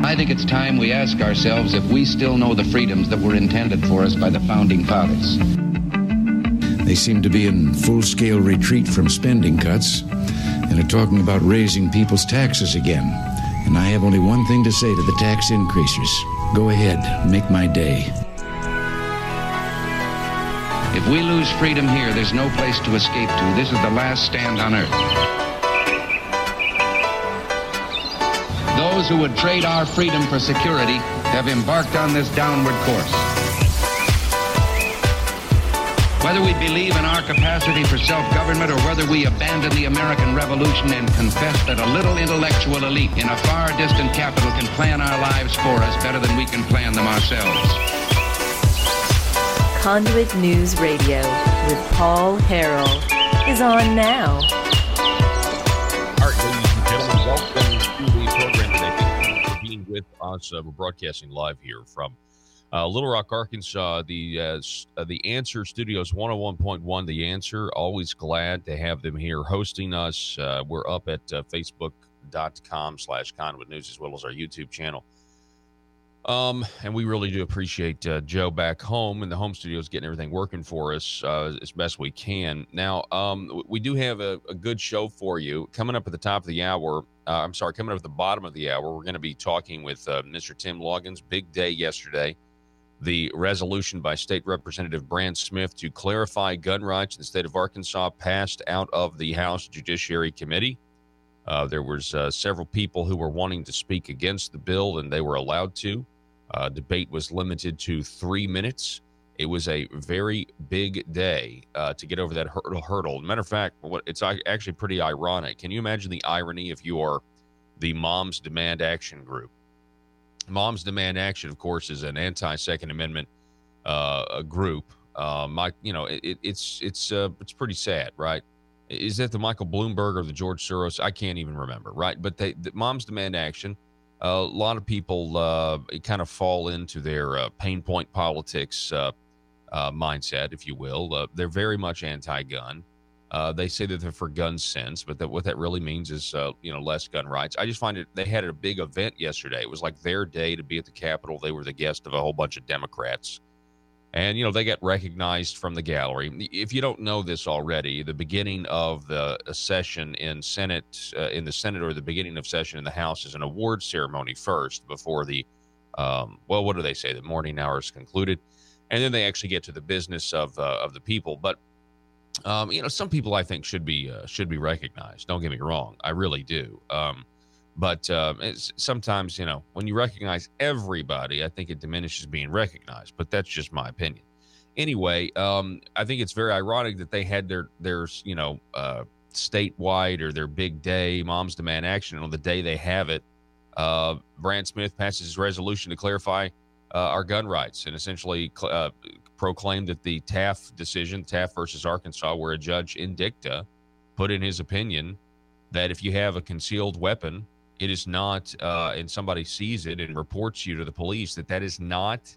I think it's time we ask ourselves if we still know the freedoms that were intended for us by the Founding Fathers. They seem to be in full-scale retreat from spending cuts and are talking about raising people's taxes again. And I have only one thing to say to the tax increasers. Go ahead, make my day. If we lose freedom here, there's no place to escape to. This is the last stand on earth. Those who would trade our freedom for security have embarked on this downward course. Whether we believe in our capacity for self-government or whether we abandon the American Revolution and confess that a little intellectual elite in a far distant capital can plan our lives for us better than we can plan them ourselves. Conduit News Radio with Paul Harrell is on now. All right, ladies and gentlemen, welcome to the program today. Thank you for being with us. We're broadcasting live here from Little Rock, Arkansas. The Answer Studios 101.1. The Answer. Always glad to have them here hosting us. We're up at facebook.com/Conduit News as well as our YouTube channel. And we really do appreciate Joe back home in the home studios getting everything working for us as best we can. Now, we do have a good show for you. Coming up at the top of the hour, coming up at the bottom of the hour, we're going to be talking with Mr. Tim Loggins. Big day yesterday. The resolution by State Representative Brant Smith to clarify gun rights in the state of Arkansas passed out of the House Judiciary Committee. There was several people who were wanting to speak against the bill, and they were allowed to. Debate was limited to 3 minutes. It was a very big day to get over that hurdle. Matter of fact, it's actually pretty ironic. Can you imagine the irony if you are the Moms Demand Action group? Moms Demand Action, of course, is an anti-Second Amendment group. It's pretty sad, right? Is that the Michael Bloomberg or the George Soros? I can't even remember, right? But the Moms Demand Action, a lot of people kind of fall into their pain point politics mindset, if you will. They're very much anti-gun. They say that they're for gun sense, but what that really means is, less gun rights. I just find it, they had a big event yesterday. It was like their day to be at the Capitol. They were the guest of a whole bunch of Democrats. And, they got recognized from the gallery. If you don't know this already, the beginning of the session in the Senate or the beginning of session in the House is an award ceremony first before the, what do they say? The morning hours concluded. And then they actually get to the business of the people. But, some people I think should be recognized. Don't get me wrong. I really do. But sometimes, when you recognize everybody, I think it diminishes being recognized. But that's just my opinion. Anyway, I think it's very ironic that they had their statewide or their big day, Moms Demand Action, on the day they have it. Brant Smith passes his resolution to clarify our gun rights and essentially proclaimed that the Taft decision, Taft versus Arkansas, where a judge in dicta put in his opinion that if you have a concealed weapon, it is not, and somebody sees it and reports you to the police, that is not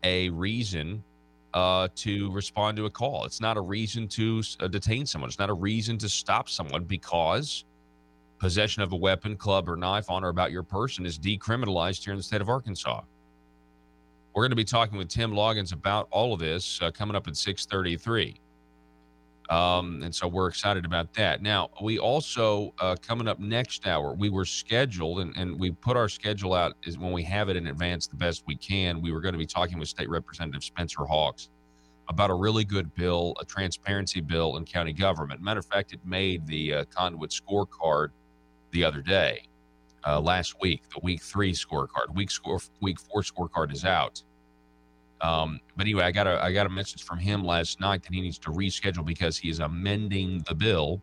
a reason to respond to a call. It's not a reason to detain someone. It's not a reason to stop someone because possession of a weapon, club, or knife on or about your person is decriminalized here in the state of Arkansas. We're going to be talking with Tim Loggins about all of this coming up at 6:33. And so we're excited about that. Now, we also, coming up next hour, we were scheduled, and we put our schedule out is when we have it in advance the best we can. We were going to be talking with State Representative Spencer Hawks about a really good bill, a transparency bill in county government. Matter of fact, it made the Conduit scorecard the other day, last week, the week 3 scorecard. Week 4 scorecard is out. But anyway, I got a message from him last night that he needs to reschedule because he is amending the bill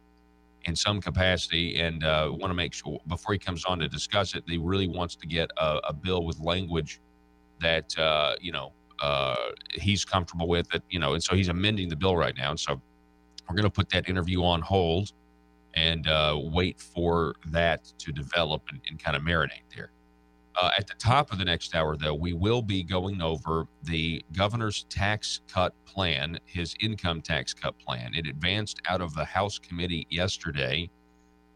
in some capacity, and want to make sure before he comes on to discuss it, he really wants to get a bill with language that he's comfortable with. That and so he's amending the bill right now, and so we're going to put that interview on hold and wait for that to develop and kind of marinate there. At the top of the next hour, though, we will be going over the governor's tax cut plan, his income tax cut plan. It advanced out of the House committee yesterday.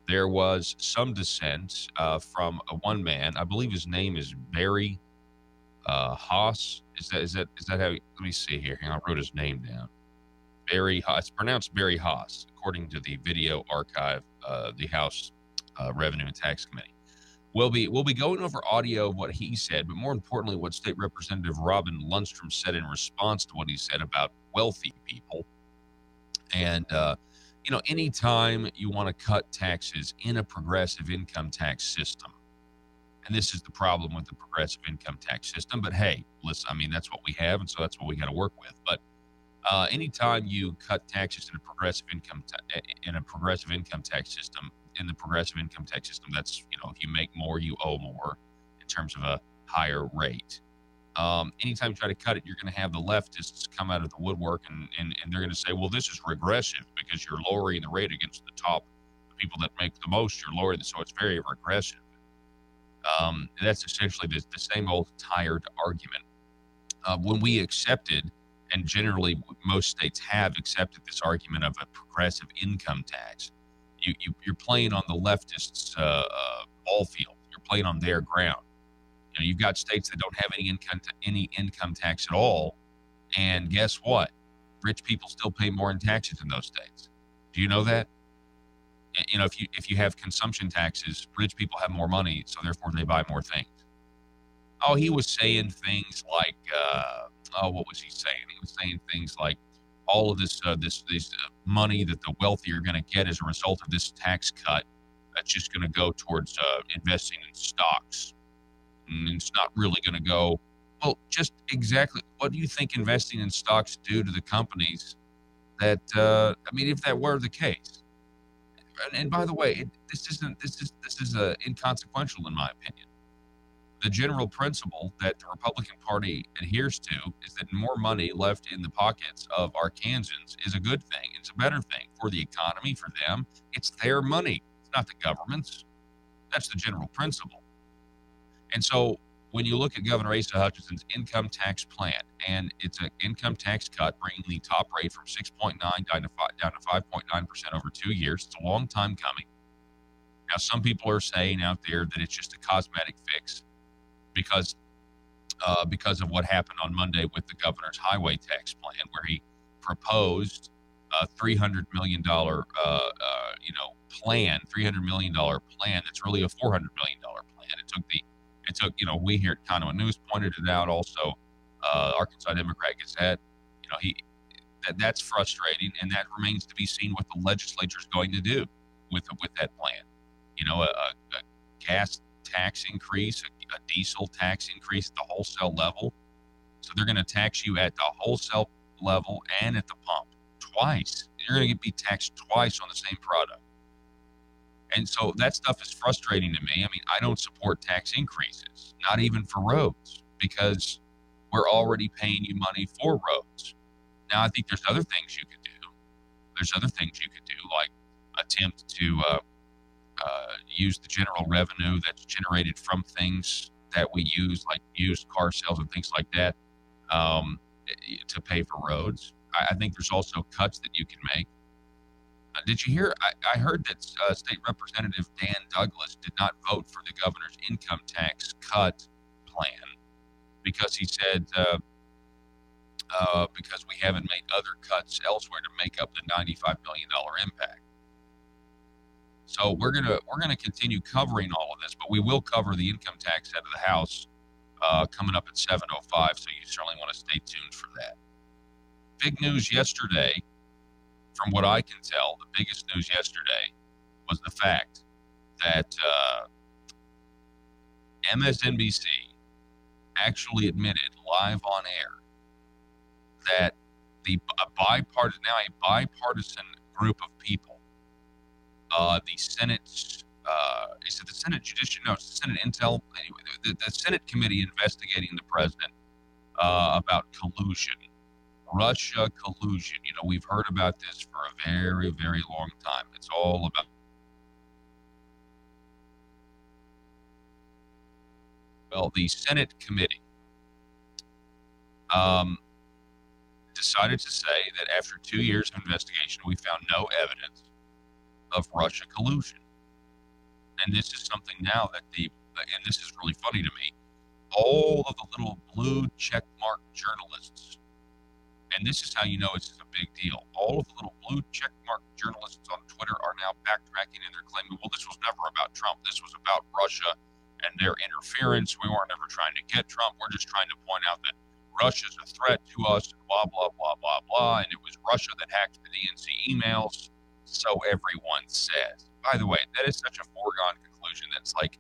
there was some dissent from one man. I believe his name is Barry Haas. Is that how? Let me see here. Hang on, I wrote his name down. Barry Haas. It's pronounced Barry Haas, according to the video archive, the House Revenue and Tax Committee. We'll be going over audio of what he said, but more importantly, what State Representative Robin Lundstrom said in response to what he said about wealthy people. And anytime you want to cut taxes in a progressive income tax system, and this is the problem with the progressive income tax system, but hey, listen, I mean, that's what we have, and so that's what we got to work with. But anytime you cut taxes in a progressive income tax system, that's, if you make more, you owe more in terms of a higher rate. Anytime you try to cut it, you're going to have the leftists come out of the woodwork and they're going to say, well, this is regressive because you're lowering the rate against the people that make the most, you're lowering it, so it's very regressive. That's essentially the same old tired argument. When we accepted, and generally most states have accepted this argument of a progressive income tax, you're playing on the leftists' ball field. You're playing on their ground. You've got states that don't have any income tax at all, and guess what? Rich people still pay more in taxes in those states. Do you know that? If you have consumption taxes, rich people have more money, so therefore they buy more things. Oh, he was saying things like, what was he saying? He was saying things like, all of this money that the wealthy are going to get as a result of this tax cut, that's just going to go towards investing in stocks. And it's not really going to go, well, just exactly what do you think investing in stocks do to the companies that, if that were the case? And by the way, this is inconsequential in my opinion. The general principle that the Republican Party adheres to is that more money left in the pockets of Arkansans is a good thing. It's a better thing for the economy, for them. It's their money. It's not the government's. That's the general principle. And so when you look at Governor Asa Hutchinson's income tax plan, and it's an income tax cut, bringing the top rate from 6.9 down to 5.9% over 2 years. It's a long time coming. Now, some people are saying out there that it's just a cosmetic fix because of what happened on Monday with the governor's highway tax plan, where he proposed a $300 million plan, $300 million plan that's really a $400 million plan. It took, we here at Conduit News pointed it out. Also, Arkansas Democrat Gazette, that's frustrating, and that remains to be seen what the legislature is going to do with that plan. A gas tax increase, a diesel tax increase at the wholesale level. So they're going to tax you at the wholesale level and at the pump twice. You're going to be taxed twice on the same product. And so that stuff is frustrating to me. I don't support tax increases, not even for roads, because we're already paying you money for roads. Now, I think there's other things you could do. Like attempt to use the general revenue that's generated from things that we use, like used car sales and things like that, to pay for roads. I think there's also cuts that you can make. Did you hear? I heard that State Representative Dan Douglas did not vote for the governor's income tax cut plan because he said because we haven't made other cuts elsewhere to make up the $95 million impact. So we're gonna continue covering all of this, but we will cover the income tax out of the House coming up at 7:05. So you certainly want to stay tuned for that. Big news yesterday. From what I can tell, the biggest news yesterday was the fact that MSNBC actually admitted live on air that a bipartisan group of people, the Senate's, is it the Senate Judiciary? No, it's the Senate Intel. Anyway, the Senate committee investigating the president about collusion. Russia collusion. We've heard about this for a very, very long time. It's all about. Well, the Senate committee decided to say that after 2 years of investigation, we found no evidence of Russia collusion. And this is something now that and this is really funny to me, all of the little blue check mark journalists, and this is how you know it's a big deal, all of the little blue check mark journalists on Twitter are now backtracking and they're claiming, well, this was never about Trump. This was about Russia and their interference. We weren't ever trying to get Trump. We're just trying to point out that Russia's a threat to us and blah, blah, blah, blah, blah. And it was Russia that hacked the DNC emails. So everyone says. By the way, that is such a foregone conclusion that's like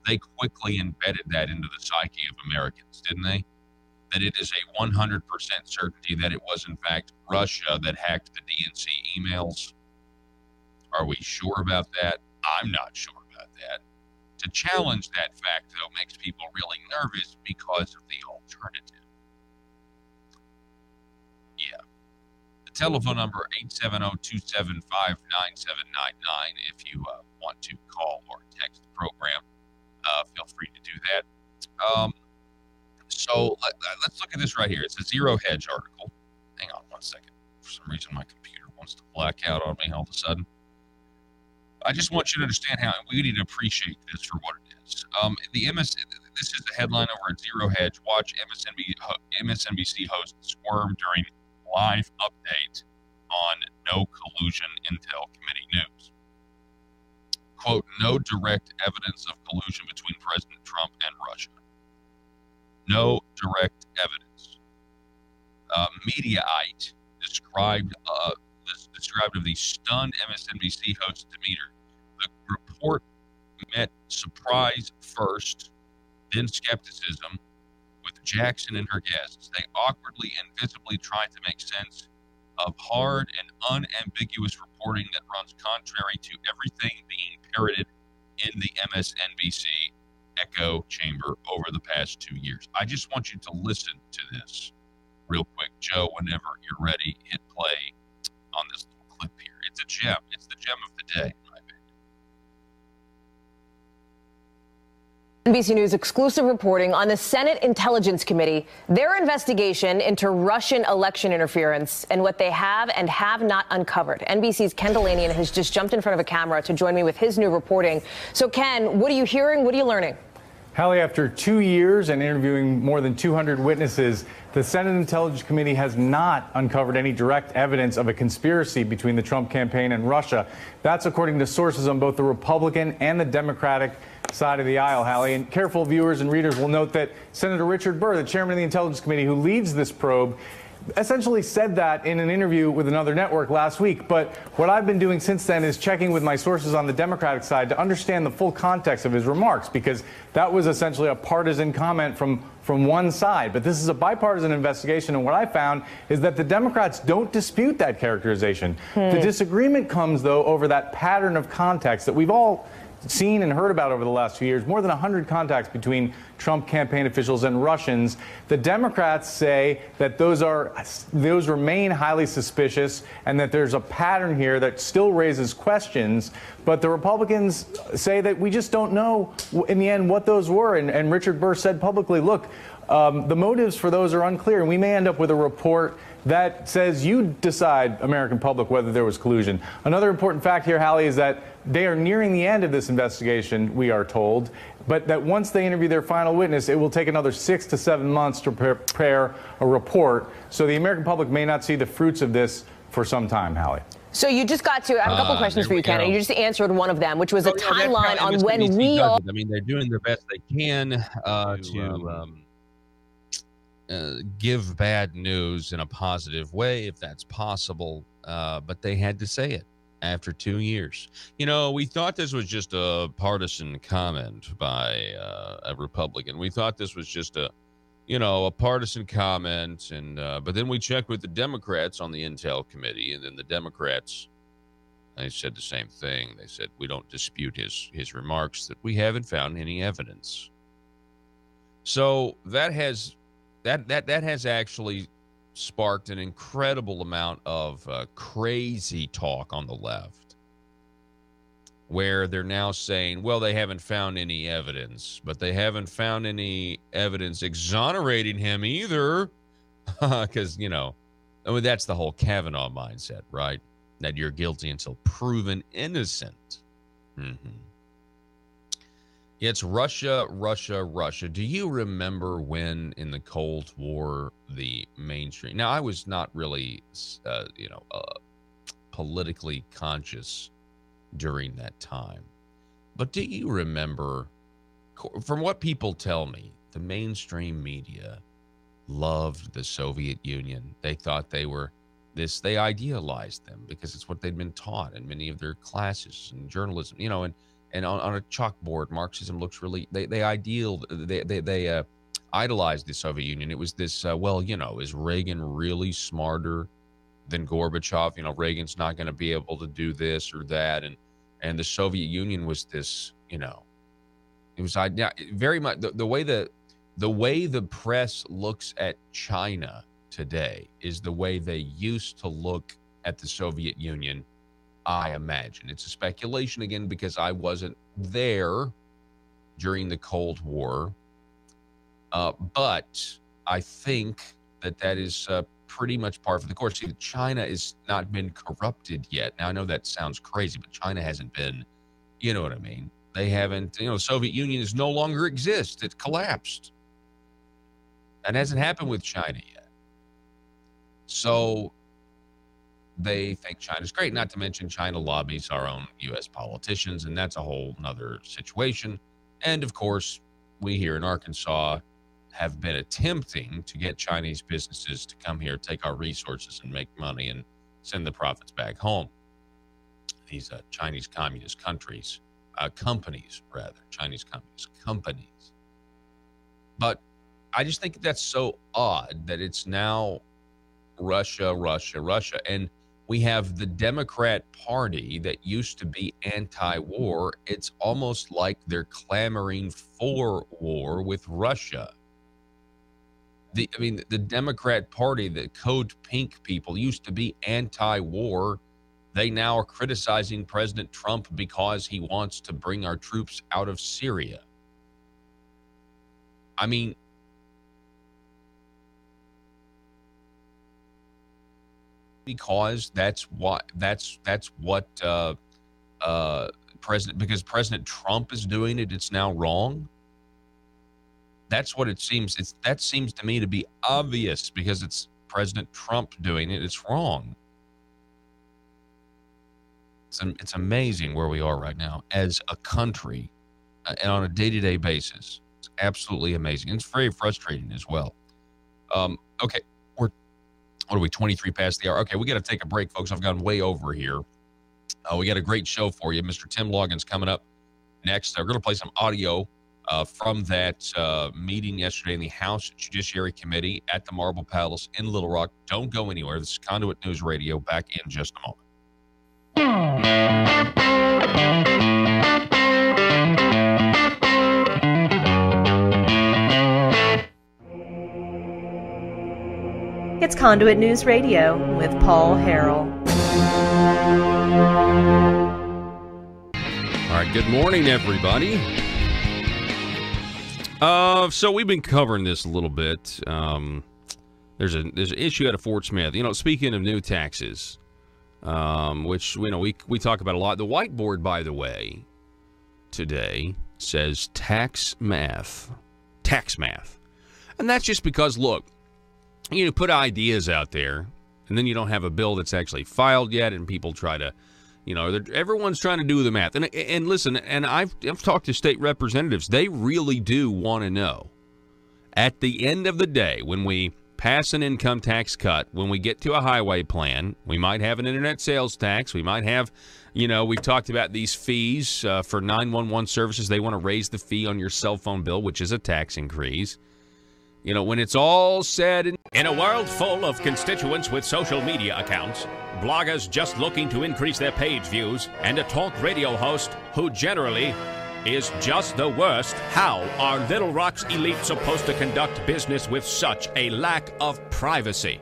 they quickly embedded that into the psyche of Americans, didn't they? That it is a 100% certainty that it was, in fact, Russia that hacked the DNC emails. Are we sure about that? I'm not sure about that. To challenge that fact, though, makes people really nervous because of the alternative. Yeah. The telephone number, 870-275-9799, if you want to call or text the program. Feel free to do that. So let's look at this right here. It's a Zero Hedge article. Hang on one second. For some reason, my computer wants to black out on me all of a sudden. I just want you to understand how we need to appreciate this for what it is. This is a headline over at Zero Hedge. Watch MSNBC host squirm during live update on no collusion intel committee news. Quote, no direct evidence of collusion between President Trump and Russia. No direct evidence. Mediaite described of the stunned MSNBC host demeanor. The report met surprise first, then skepticism with Jackson and her guests. They awkwardly and visibly tried to make sense of hard and unambiguous reporting that runs contrary to everything being parroted in the MSNBC echo chamber over the past 2 years. I just want you to listen to this real quick. Joe, whenever you're ready, hit play on this little clip here. It's a gem. It's the gem of the day, in my opinion. NBC News exclusive reporting on the Senate Intelligence Committee, their investigation into Russian election interference and what they have and have not uncovered. NBC's Ken Delanian has just jumped in front of a camera to join me with his new reporting. So, Ken, what are you hearing? What are you learning? Hallie, after 2 years and interviewing more than 200 witnesses, the Senate Intelligence Committee has not uncovered any direct evidence of a conspiracy between the Trump campaign and Russia. That's according to sources on both the Republican and the Democratic side of the aisle, Hallie. And careful viewers and readers will note that Senator Richard Burr, the chairman of the Intelligence Committee who leads this probe, essentially said that in an interview with another network last week. But what I've been doing since then is checking with my sources on the Democratic side to understand the full context of his remarks, because that was essentially a partisan comment from one side. But this is a bipartisan investigation, and what I found is that the Democrats don't dispute that characterization. The disagreement comes, though, over that pattern of context that we've all seen and heard about over the last few years. More than 100 contacts between Trump campaign officials and Russians. The Democrats say that those remain highly suspicious and that there's a pattern here that still raises questions. But the Republicans say that we just don't know in the end what those were. And Richard Burr said publicly, look, the motives for those are unclear, and we may end up with a report that says you decide, American public, whether there was collusion. Another important fact here, Hallie, is that they are nearing the end of this investigation, we are told, but that once they interview their final witness, it will take another 6 to 7 months to prepare a report. So the American public may not see the fruits of this for some time, Hallie. So you just got to, I have a couple questions for you, Ken, and you just answered one of them, which was a timeline on when we all... I mean, they're doing their best they can to give bad news in a positive way, if that's possible, but they had to say it after 2 years. You know, we thought this was just a partisan comment by a Republican. We thought this was just a partisan comment, and but then we checked with the Democrats on the Intel Committee, and then the Democrats, they said the same thing. They said, we don't dispute his remarks, that we haven't found any evidence. So that has actually sparked an incredible amount of crazy talk on the left, where they're now saying, well, they haven't found any evidence, but they haven't found any evidence exonerating him either, because, that's the whole Kavanaugh mindset, right? That you're guilty until proven innocent. It's Russia, Russia, Russia. Do you remember when in the Cold War, the mainstream... Now, I was not really, politically conscious during that time. But do you remember, from what people tell me, the mainstream media loved the Soviet Union. They thought they were this, they idealized them because it's what they'd been taught in many of their classes in journalism, and on a chalkboard, Marxism looks really, they idolized the Soviet Union. It was this, is Reagan really smarter than Gorbachev? Reagan's not going to be able to do this or that. And the Soviet Union was this, it was very much the way the press looks at China today is the way they used to look at the Soviet Union, I imagine. It's a speculation again because I wasn't there during the Cold War, but I think that is pretty much par for the course. See, China has not been corrupted yet. Now, I know that sounds crazy, but China hasn't been, you know what I mean? They haven't, the Soviet Union is no longer exists. It collapsed. That hasn't happened with China yet. So they think China's great, not to mention China lobbies our own U.S. politicians, and that's a whole nother situation. And of course, we here in Arkansas have been attempting to get Chinese businesses to come here, take our resources and make money and send the profits back home. These Chinese communist companies. But I just think that's so odd that it's now Russia, Russia, Russia. And we have the Democrat Party that used to be anti-war. It's almost like they're clamoring for war with Russia. The Democrat Party, the Code Pink people, used to be anti-war. They now are criticizing President Trump because he wants to bring our troops out of Syria. I mean, because that's what because President Trump is doing it, it's now wrong. That's what it seems. That seems to me to be obvious because it's President Trump doing it. It's wrong. It's amazing where we are right now as a country and on a day-to-day basis. It's absolutely amazing. It's very frustrating as well. Okay, what are we, 23 past the hour? Okay, we got to take a break, folks. I've gone way over here. We got a great show for you. Mr. Tim Loggins coming up next. We're going to play some audio from that meeting yesterday in the House Judiciary Committee at the Marble Palace in Little Rock. Don't go anywhere. This is Conduit News Radio. Back in just a moment. It's Conduit News Radio with Paul Harrell. All right, good morning, everybody. So we've been covering this a little bit. There's an issue out of Fort Smith. Speaking of new taxes, which we talk about a lot. The whiteboard, by the way, today says tax math, and that's just because, look, you put ideas out there, and then you don't have a bill that's actually filed yet, and people try to, everyone's trying to do the math. And listen, and I've talked to state representatives. They really do want to know. At the end of the day, when we pass an income tax cut, when we get to a highway plan, we might have an internet sales tax. We might have, we've talked about these fees for 911 services. They want to raise the fee on your cell phone bill, which is a tax increase. When it's all said and... In a world full of constituents with social media accounts, bloggers just looking to increase their page views, and a talk radio host who generally is just the worst, how are Little Rock's elite supposed to conduct business with such a lack of privacy?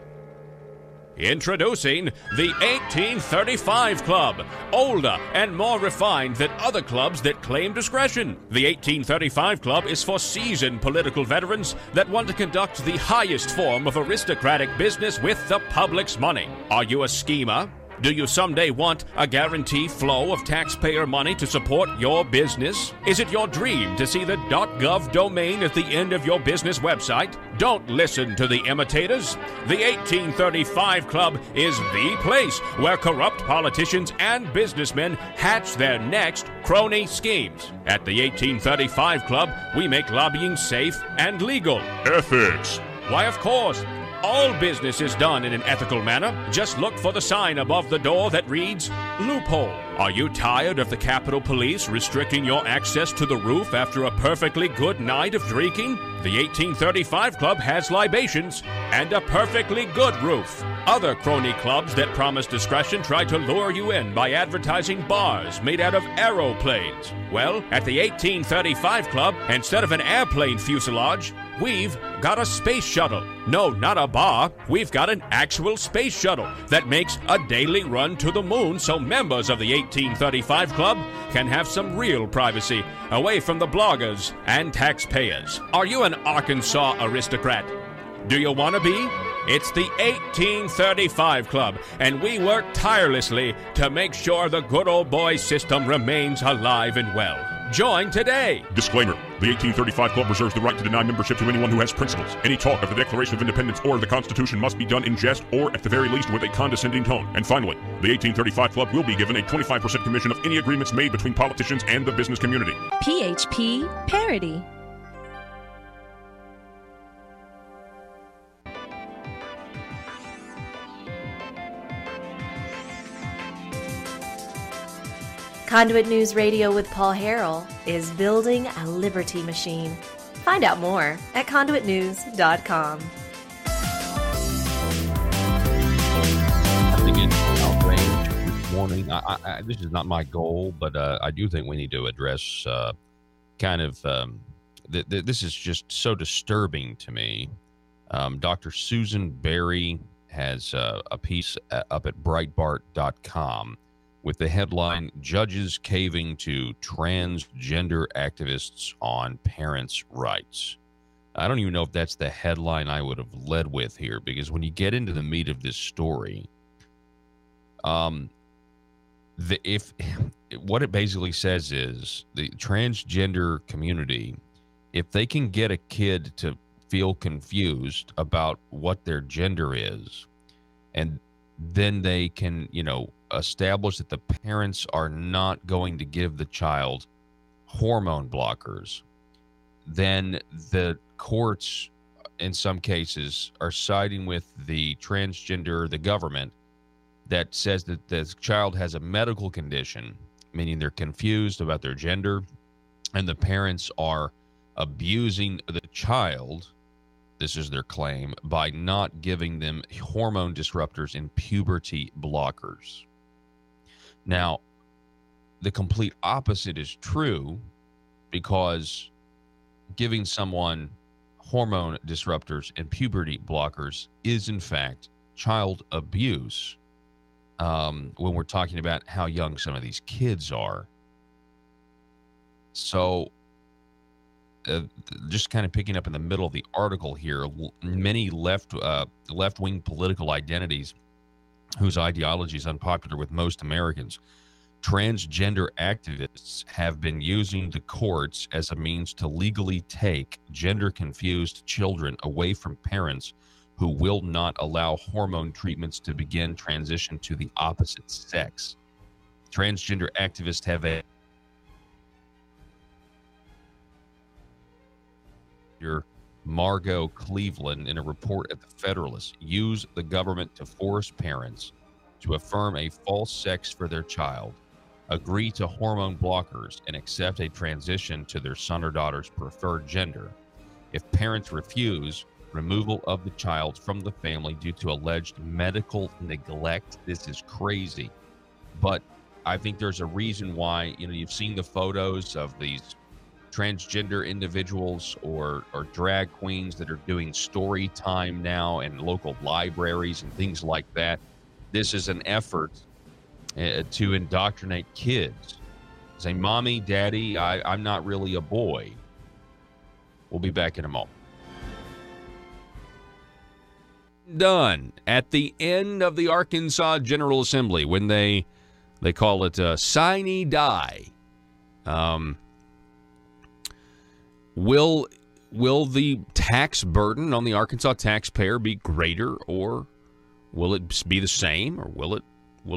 Introducing the 1835 Club, older and more refined than other clubs that claim discretion. The 1835 Club is for seasoned political veterans that want to conduct the highest form of aristocratic business with the public's money. Are you a schemer? Do you someday want a guaranteed flow of taxpayer money to support your business? Is it your dream to see the .gov domain at the end of your business website? Don't listen to the imitators. The 1835 Club is the place where corrupt politicians and businessmen hatch their next crony schemes. At the 1835 Club, we make lobbying safe and legal. Ethics. Why, of course. All business is done in an ethical manner. Just look for the sign above the door that reads, loophole. Are you tired of the Capitol Police restricting your access to the roof after a perfectly good night of drinking? The 1835 Club has libations and a perfectly good roof. Other crony clubs that promise discretion try to lure you in by advertising bars made out of aeroplanes. Well, at the 1835 Club, instead of an airplane fuselage, we've got a space shuttle. No, not a bar. We've got an actual space shuttle that makes a daily run to the moon so members of the 1835 Club can have some real privacy away from the bloggers and taxpayers. Are you an Arkansas aristocrat? Do you want to be? It's the 1835 Club, and we work tirelessly to make sure the good old boy system remains alive and well. Join today. Disclaimer. The 1835 Club reserves the right to deny membership to anyone who has principles. Any talk of the Declaration of Independence or the Constitution must be done in jest or, at the very least, with a condescending tone. And finally, the 1835 Club will be given a 25% commission of any agreements made between politicians and the business community. PHP Parody. Conduit News Radio with Paul Harrell is building a liberty machine. Find out more at conduitnews.com. I think it's outraged this morning. This is not my goal, but I do think we need to address this is just so disturbing to me. Dr. Susan Berry has a piece up at Breitbart.com with the headline, Judges Caving to Transgender Activists on Parents' Rights. I don't even know if that's the headline I would have led with here, because when you get into the meat of this story, what it basically says is the transgender community, if they can get a kid to feel confused about what their gender is, and then they can, establish that the parents are not going to give the child hormone blockers, then the courts, in some cases, are siding with the government that says that the child has a medical condition, meaning they're confused about their gender, and the parents are abusing the child, this is their claim, by not giving them hormone disruptors and puberty blockers. Now, the complete opposite is true, because giving someone hormone disruptors and puberty blockers is, in fact, child abuse when we're talking about how young some of these kids are. So, just kind of picking up in the middle of the article here, many left-wing political identities whose ideology is unpopular with most Americans, transgender activists have been using the courts as a means to legally take gender-confused children away from parents who will not allow hormone treatments to begin transition to the opposite sex. Transgender activists have Margot Cleveland, in a report at the Federalist, use the government to force parents to affirm a false sex for their child, agree to hormone blockers, and accept a transition to their son or daughter's preferred gender. If parents refuse, removal of the child from the family due to alleged medical neglect. This is crazy. But I think there's a reason why, you've seen the photos of these transgender individuals or drag queens that are doing story time now in local libraries and things like that. This is an effort to indoctrinate kids. Say, Mommy, Daddy, I'm not really a boy. We'll be back in a moment. and done, at the end of the Arkansas General Assembly, when they call it sine die, will the tax burden on the Arkansas taxpayer be greater, or will it be the same, or will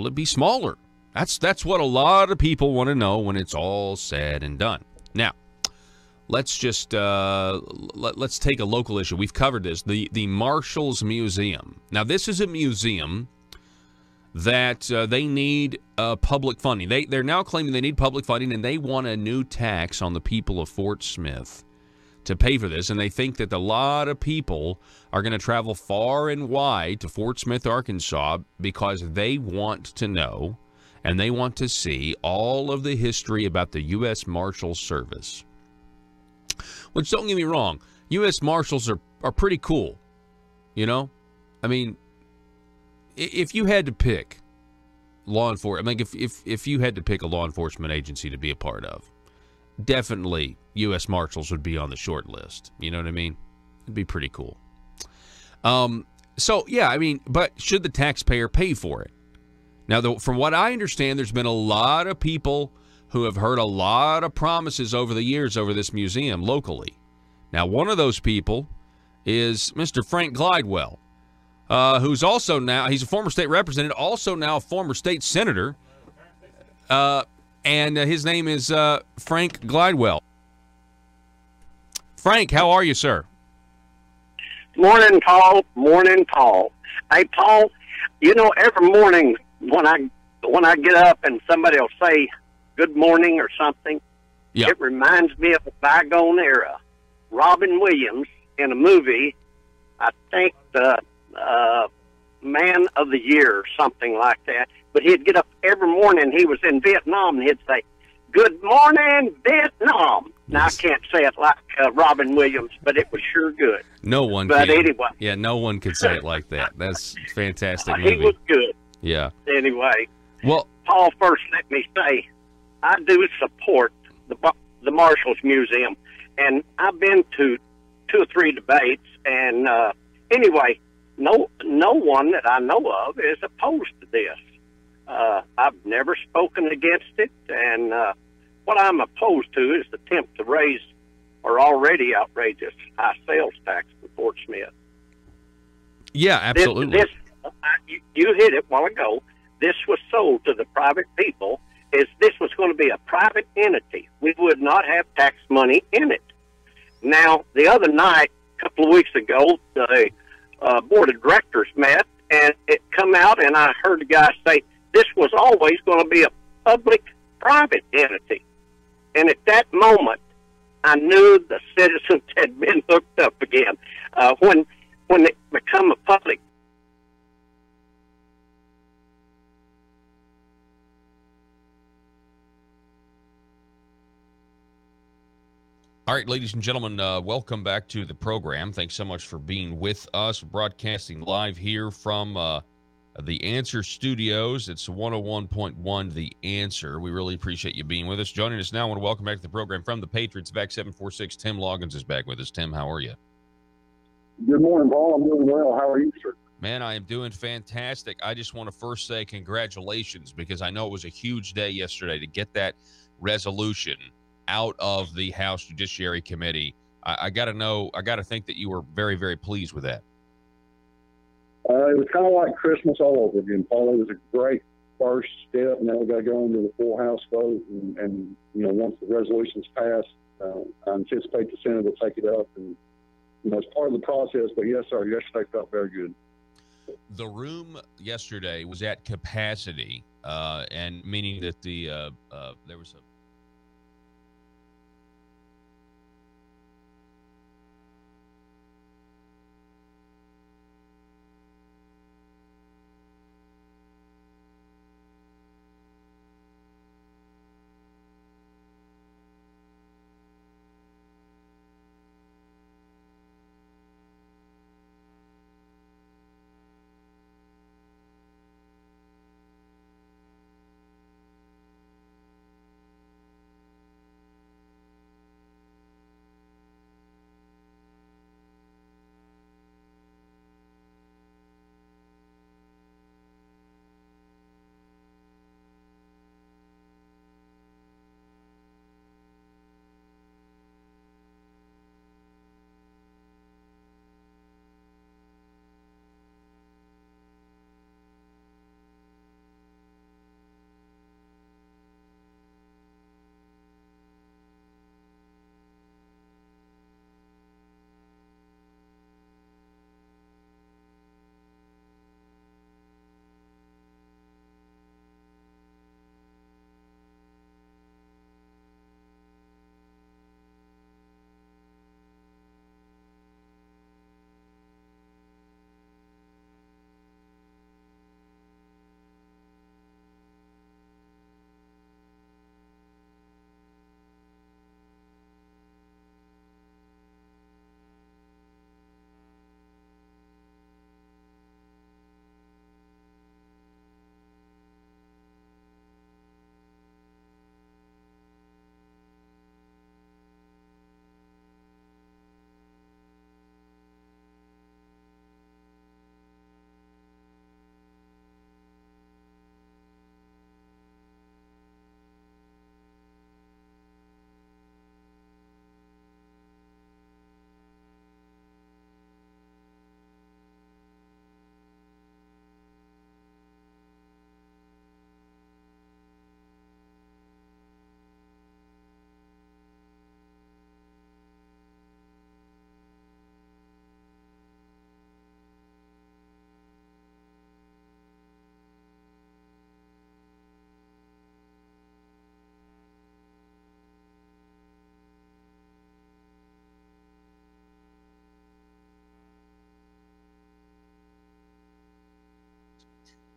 it be smaller? That's what a lot of people want to know when it's all said and done. Now, let's just let's take a local issue. We've covered this. The Marshall's Museum. Now, this is a museum that they need public funding. They're now claiming they need public funding, and they want a new tax on the people of Fort Smith to pay for this. And they think that a lot of people are going to travel far and wide to Fort Smith, Arkansas, because they want to know and they want to see all of the history about the U.S. Marshal Service. Which, don't get me wrong, U.S. Marshals are pretty cool, you know? I mean, if you had to pick law enforcement, I mean, if you had to pick a law enforcement agency to be a part of, definitely U.S. Marshals would be on the short list. You know what I mean? It'd be pretty cool. So, yeah, I mean, but should the taxpayer pay for it? Now, from what I understand, there's been a lot of people who have heard a lot of promises over the years over this museum locally. Now, one of those people is Mr. Frank Glidewell, who's also now, he's a former state representative, also now a former state senator, and his name is Frank Glidewell. Frank, how are you, sir? Morning, Paul. Morning, Paul. Hey, Paul, you know, every morning when I get up and somebody will say good morning or something, yeah, it reminds me of a bygone era. Robin Williams in a movie, I think the Man of the Year or something like that, but he'd get up every morning. He was in Vietnam, and he'd say, "Good morning, Vietnam." Now, I can't say it like Robin Williams, but it was sure good. No one But can. anyway. Yeah, no one could say it like that. That's a fantastic movie. He was good. Yeah. Anyway, well, Paul, first let me say, I do support the Marshall's Museum, and I've been to 2 or 3 debates, and anyway, no one that I know of is opposed to this. I've never spoken against it, and what I'm opposed to is the attempt to raise our already outrageous high sales tax for Fort Smith. Yeah, absolutely. You hit it a while ago. This was sold to the private people. This was going to be a private entity. We would not have tax money in it. Now, the other night, a couple of weeks ago, the board of directors met, and it come out, and I heard the guy say this was always going to be a public-private entity. And at that moment, I knew the citizens had been hooked up again. When it become a public. All right, ladies and gentlemen, welcome back to the program. Thanks so much for being with us. Broadcasting live here from the Answer Studios. It's 101.1 The Answer. We really appreciate you being with us. Joining us now, I want to welcome back to the program from the Patriots, VAC 746. Tim Loggins is back with us. Tim, how are you? Good morning, Paul. I'm doing well. How are you, sir? Man, I am doing fantastic. I just want to first say congratulations, because I know it was a huge day yesterday to get that resolution out of the House Judiciary Committee. I got to think that you were very, very pleased with that. It was kind of like Christmas all over again, Paul. It was a great first step. Now we got to go into the full House vote, and you know, once the resolution's passed, I anticipate the Senate will take it up, and you know, it's part of the process. But yes, sir, yesterday felt very good. The room yesterday was at capacity, and meaning that there was a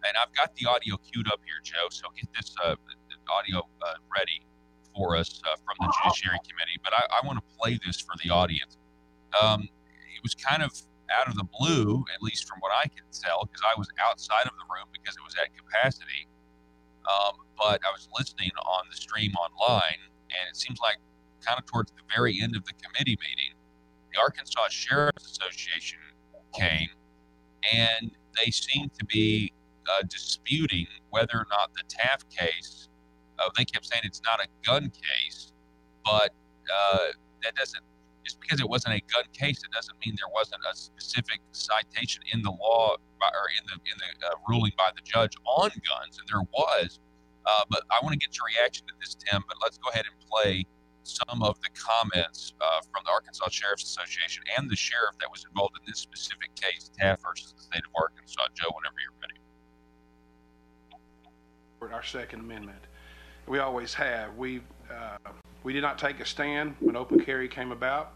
and I've got the audio queued up here, Joe, so get this audio ready for us from the Judiciary Committee. But I want to play this for the audience. It was kind of out of the blue, at least from what I can tell, because I was outside of the room because it was at capacity. But I was listening on the stream online, and it seems like kind of towards the very end of the committee meeting, the Arkansas Sheriff's Association came, and they seemed to be disputing whether or not the Taft case, they kept saying it's not a gun case, but that doesn't, just because it wasn't a gun case, it doesn't mean there wasn't a specific citation in the law or in the ruling by the judge on guns, and there was. But I want to get your reaction to this, Tim, but let's go ahead and play some of the comments from the Arkansas Sheriff's Association and the sheriff that was involved in this specific case, Taft versus the state of Arkansas. Joe, whenever you're ready. Our Second Amendment. We always have. We did not take a stand when open carry came about.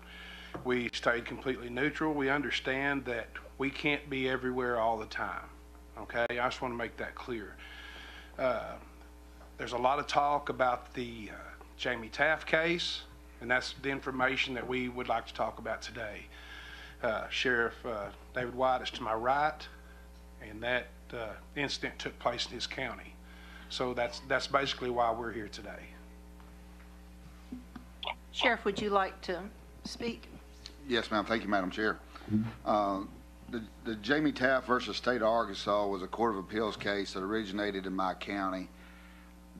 We stayed completely neutral. We understand that we can't be everywhere all the time. Okay, I just want to make that clear. There's a lot of talk about the Jamie Taft case, and that's the information that we would like to talk about today. Sheriff David White is to my right, and that incident took place in his county. So that's basically why we're here today. Sheriff, would you like to speak? Yes, ma'am. Thank you, Madam Chair. The Jamie Taft versus State of Arkansas was a Court of Appeals case that originated in my county.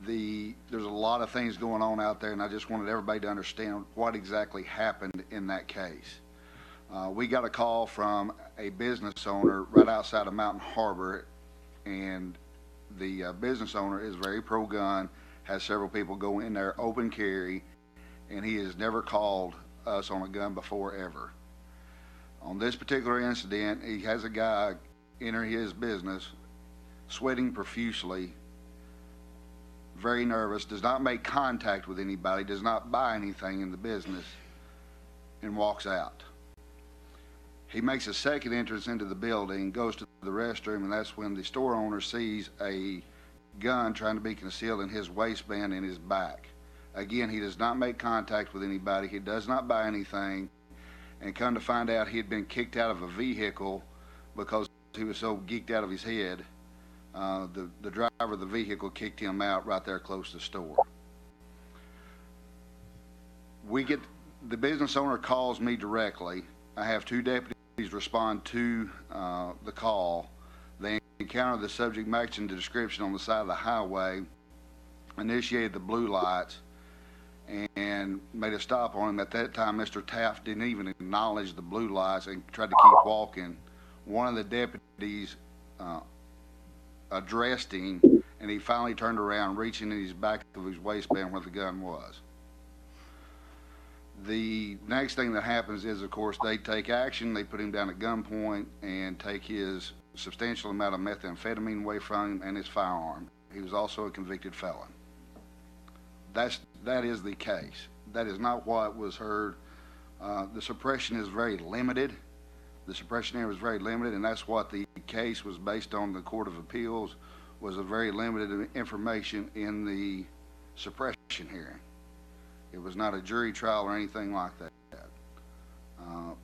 There's a lot of things going on out there, and I just wanted everybody to understand what exactly happened in that case. We got a call from a business owner right outside of Mountain Harbor, and the business owner is very pro-gun, has several people go in there open carry, and he has never called us on a gun before ever. On this particular incident, he has a guy enter his business sweating profusely, very nervous, does not make contact with anybody, does not buy anything in the business, and walks out. He makes a second entrance into the building, goes to the restroom, and that's when the store owner sees a gun trying to be concealed in his waistband in his back. Again, he does not make contact with anybody, he does not buy anything, and come to find out he had been kicked out of a vehicle because he was so geeked out of his head. The driver of the vehicle kicked him out right there close to the store. The business owner calls me directly. I have two deputies respond to the call. They encountered the subject matching the description on the side of the highway, initiated the blue lights, and made a stop on him. At that time, Mr. Taft didn't even acknowledge the blue lights and tried to keep walking. One of the deputies addressed him, and he finally turned around, reaching in his back of his waistband where the gun was. The next thing that happens is, of course, they take action. They put him down at gunpoint and take his substantial amount of methamphetamine away from him and his firearm. He was also a convicted felon. That is the case. That is not what was heard. The suppression is very limited. The suppression area was very limited, and that's what the case was based on. The Court of Appeals was a very limited information in the suppression hearing. It was not a jury trial or anything like that.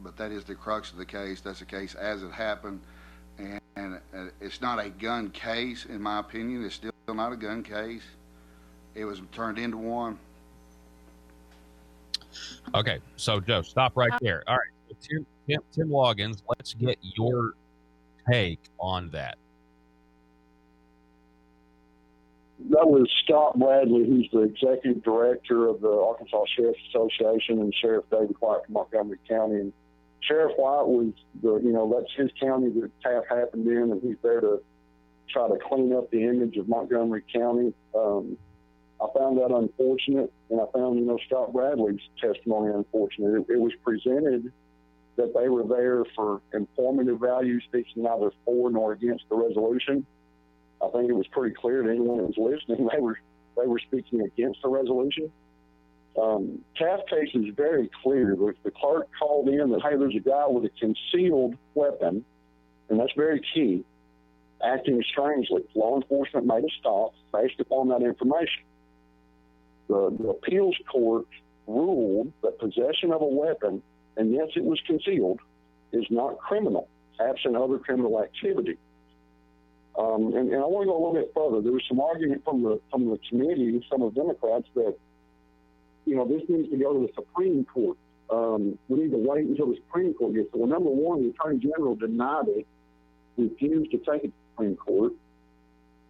But that is the crux of the case. That's the case as it happened, and it's not a gun case, in my opinion. It's still not a gun case. It was turned into one. Okay, so Joe, stop right there. All right, so Tim Loggins, let's get your take on that. That was Scott Bradley, who's the executive director of the Arkansas Sheriff's Association, and Sheriff David White from Montgomery County. And Sheriff White was that's his county that Taft happened in, and he's there to try to clean up the image of Montgomery County. I found that unfortunate, and I found, Scott Bradley's testimony unfortunate. It was presented that they were there for informative value, speaking neither for nor against the resolution. I think it was pretty clear to anyone that was listening they were speaking against the resolution. Taft case is very clear. The clerk called in that, hey, there's a guy with a concealed weapon, and that's very key. acting strangely. Law enforcement made a stop based upon that information. The appeals court ruled that possession of a weapon, and yes, it was concealed, is not criminal, absent other criminal activity. And I want to go a little bit further. There was some argument from the committee, some of the Democrats, that this needs to go to the Supreme Court. We need to wait until the Supreme Court gets it. Well, number one, the Attorney General denied it, refused to take it to the Supreme Court.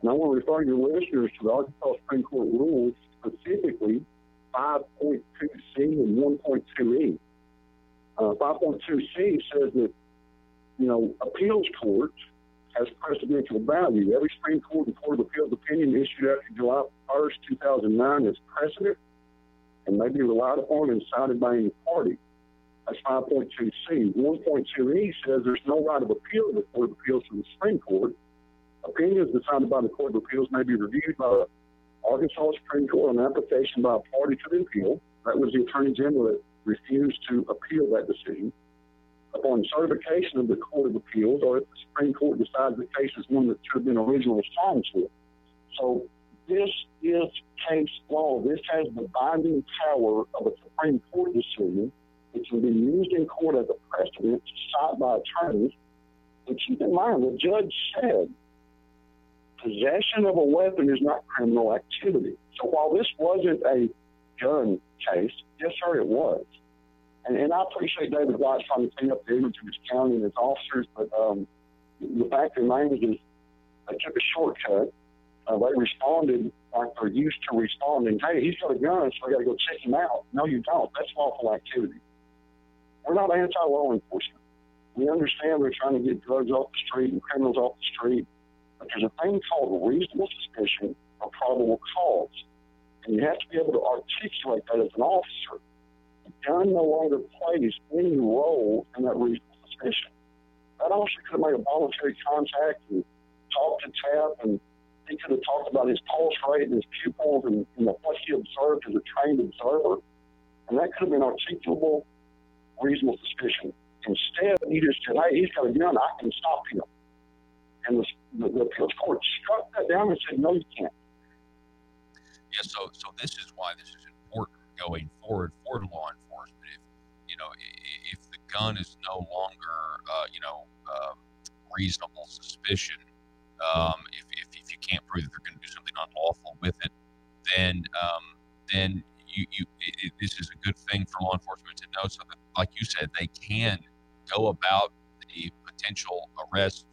And I want to refer your listeners to the Arkansas Supreme Court rules, specifically 5.2C and 1.2E. 5.2C says that, appeals court has precedential value. Every Supreme Court and Court of Appeals opinion issued after July 1st, 2009 is precedent and may be relied upon and cited by any party. That's 5.2C. 1.2E says there's no right of appeal to the Court of Appeals from the Supreme Court. Opinions decided by the Court of Appeals may be reviewed by the Arkansas Supreme Court on application by a party to the appeal. That was the Attorney General that refused to appeal that decision. Upon certification of the Court of Appeals, or if the Supreme Court decides the case is one that should have been originally assigned to it. So this is case law. This has the binding power of a Supreme Court decision. It can be used in court as a precedent to cite by attorneys. And keep in mind, the judge said possession of a weapon is not criminal activity. So while this wasn't a gun case, yes, sir, it was. And I appreciate David White trying to clean up the image of his county and his officers, but the fact remains is they took a shortcut. They responded like they're used to responding. Hey, he's got a gun, so I got to go check him out. No, you don't. That's lawful activity. We're not anti-law enforcement. We understand they're trying to get drugs off the street and criminals off the street, but there's a thing called reasonable suspicion or probable cause, and you have to be able to articulate that as an officer. The gun no longer plays any role in that reasonable suspicion. That officer could have made a voluntary contact and talked to Tapp, and he could have talked about his pulse rate and his pupils and what he observed as a trained observer, and that could have been articulable reasonable suspicion. Instead, he just said, hey, he's got a gun, I can stop him. And the appeals court struck that down and said, no, you can't. Yeah, so this is why this is important going forward for law enforcement. If the gun is no longer, reasonable suspicion, if you can't prove that they're going to do something unlawful with it, then this is a good thing for law enforcement to know, so that, like you said, they can go about the potential arrest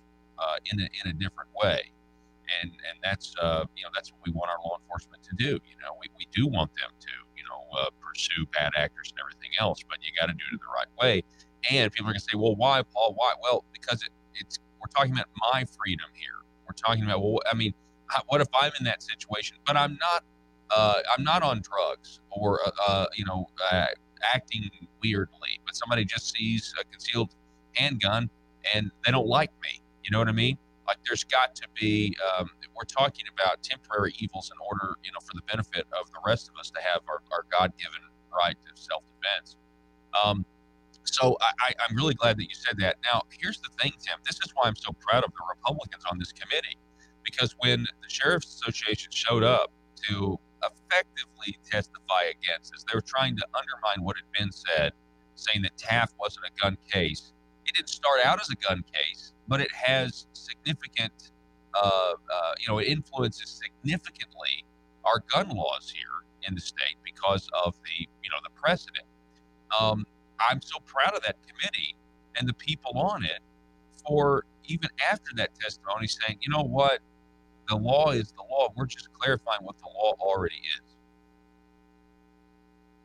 in a different way, and that's that's what we want our law enforcement to do. We do want them to pursue bad actors and everything else, but you got to do it the right way. And people are going to say, well, why, Paul? Why? Well, because we're talking about my freedom here. We're talking about, what if I'm in that situation, but I'm not on drugs or acting weirdly, but somebody just sees a concealed handgun and they don't like me. You know what I mean? Like, there's got to be, we're talking about temporary evils in order, for the benefit of the rest of us to have our God-given right to self-defense. So I'm really glad that you said that. Now, here's the thing, Tim. This is why I'm so proud of the Republicans on this committee, because when the Sheriff's Association showed up to effectively testify against this, they were trying to undermine what had been said, saying that Taft wasn't a gun case. It didn't start out as a gun case, but it has significant, it influences significantly our gun laws here in the state because of the precedent. I'm so proud of that committee and the people on it for even after that testimony saying, you know what, the law is the law. We're just clarifying what the law already is.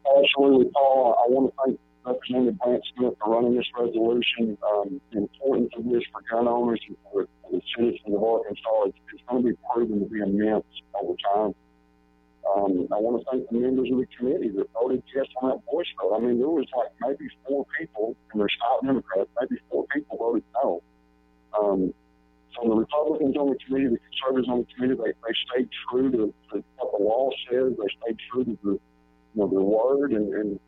Absolutely, Paul. I want to thank Representative Brant Smith for running this resolution. The importance of this for gun owners and for the citizens of Arkansas is going to be proven to be immense over time. I want to thank the members of the committee that voted yes on that voice vote. I mean, there was like maybe 4 people, and there's 5 Democrats, maybe 4 people voted no. So the Republicans on the committee, the conservatives on the committee, they stayed true to what the law says. They stayed true to the word, and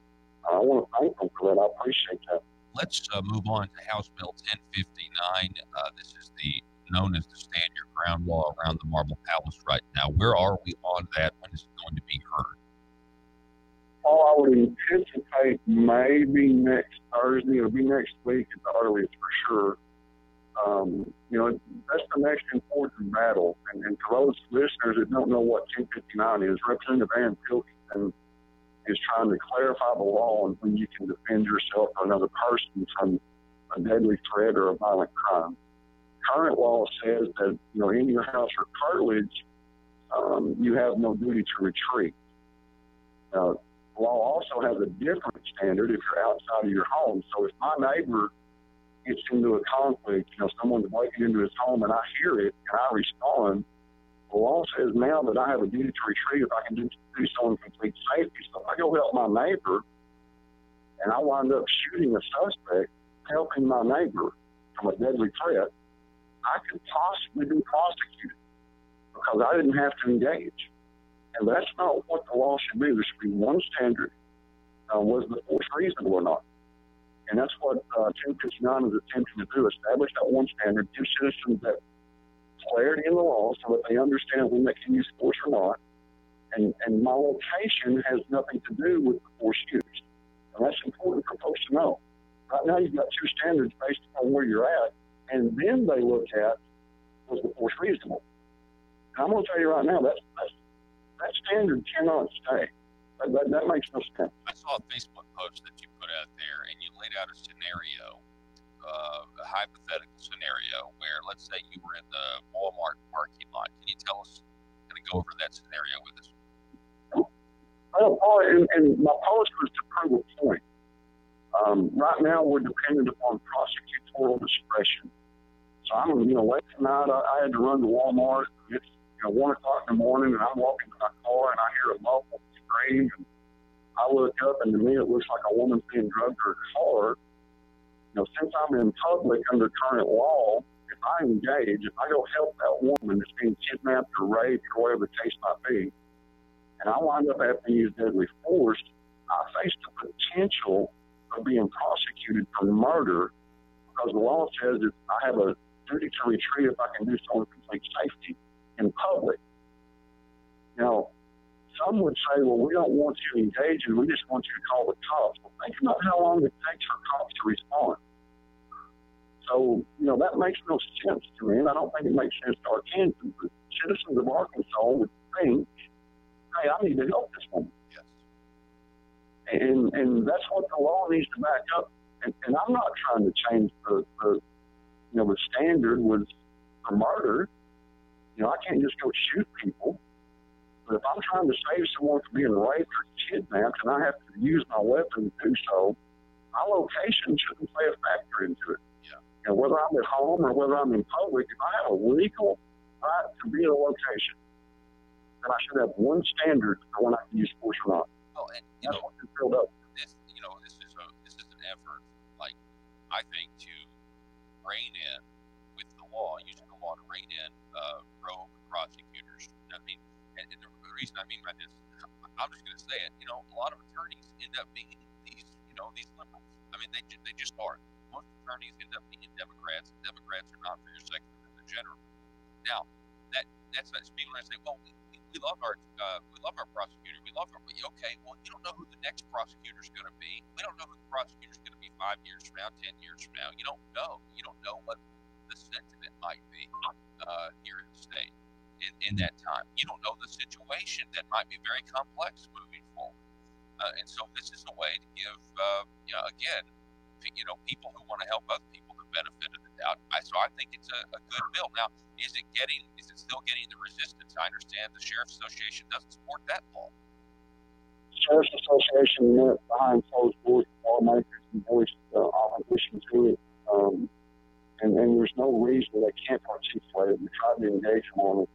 I want to thank them for that. I appreciate that. Let's move on to House Bill 1059. This is the known as the stand your ground law around the Marble Palace right now. Where are we on that? When is it going to be heard? I would anticipate maybe next Thursday. It'll be next week at the earliest for sure. That's the next important battle. And for those listeners that don't know what 1059 is, Representative Aaron Pilkington is trying to clarify the law on when you can defend yourself or another person from a deadly threat or a violent crime. Current law says that, in your house or curtilage, you have no duty to retreat. The law also has a different standard if you're outside of your home. So if my neighbor gets into a conflict, someone's breaking into his home and I hear it and I respond, the law says now that I have a duty to retreat if I can do so in complete safety. So if I go help my neighbor and I wind up shooting a suspect, helping my neighbor from a deadly threat, I could possibly be prosecuted because I didn't have to engage. And that's not what the law should be. There should be one standard. Was the force reasonable or not? And that's what 1059 is attempting to do, establish that one standard, give citizens that clarity in the law so that they understand when they can use force or not. And my location has nothing to do with the force used. And that's important for folks to know. Right now you've got two standards based on where you're at, and then they look at, was the force reasonable? And I'm going to tell you right now, that standard cannot stay. That makes no sense. I saw a Facebook post that you put out there, and you laid out a scenario, a hypothetical scenario, where let's say you were in the Walmart parking lot. Can you tell us, kind of go over that scenario with us? Well, and my post was to prove a point. Right now, we're dependent upon prosecutorial discretion. So I'm, late tonight, I had to run to Walmart. It's 1 o'clock in the morning, and I'm walking to my car, and I hear a muffled scream. And I look up, and to me, it looks like a woman's being drugged to her car. Since I'm in public under current law, if I engage, if I go help that woman that's being kidnapped or raped or whatever the case might be, and I wind up having to use deadly force, I face the potential of being prosecuted for murder because the law says that I have a duty to retreat if I can do so in complete safety in public. Now, some would say, well, we don't want you to engage and we just want you to call the cops. Well, think about how long it takes for cops to respond. So, that makes no sense to me, and I don't think it makes sense to Arkansans. But citizens of Arkansas would think, hey, I need to help this woman. Yes. And that's what the law needs to back up. And I'm not trying to change the standard was for murder. I can't just go shoot people. But if I'm trying to save someone from being raped or kidnapped and I have to use my weapon to do so, my location shouldn't play a factor into it. Yeah. Whether I'm at home or whether I'm in public, if I have a legal right to be at a location, then I should have one standard for when I can use force or not. Well, and that's what you filled up. This is an effort, I think, to rein in with the law, using the law to rein in rogue prosecutors. I mean, and the reason I mean by this, I'm just going to say it. A lot of attorneys end up being these liberals. I mean, they just are. Most attorneys end up being Democrats, and Democrats are not for your Second Amendment generally. Now, that's people are going to say, well, we love our prosecutor. We love our, okay, well, you don't know who the next prosecutor is going to be. We don't know who the prosecutor is going to be 5 years from now, 10 years from now. You don't know. You don't know what the sentiment might be here in the state in that time. You don't know the situation that might be very complex moving forward. And so this is a way to give, again, people who want to help other people the benefit of the doubt. So I think it's a good bill. Now, is it still getting the resistance? I understand the Sheriff's Association doesn't support that law. The Sheriff's Association went behind closed doors with lawmakers and voiced opposition to it. And there's no reason they can't participate. We tried to engage them on it.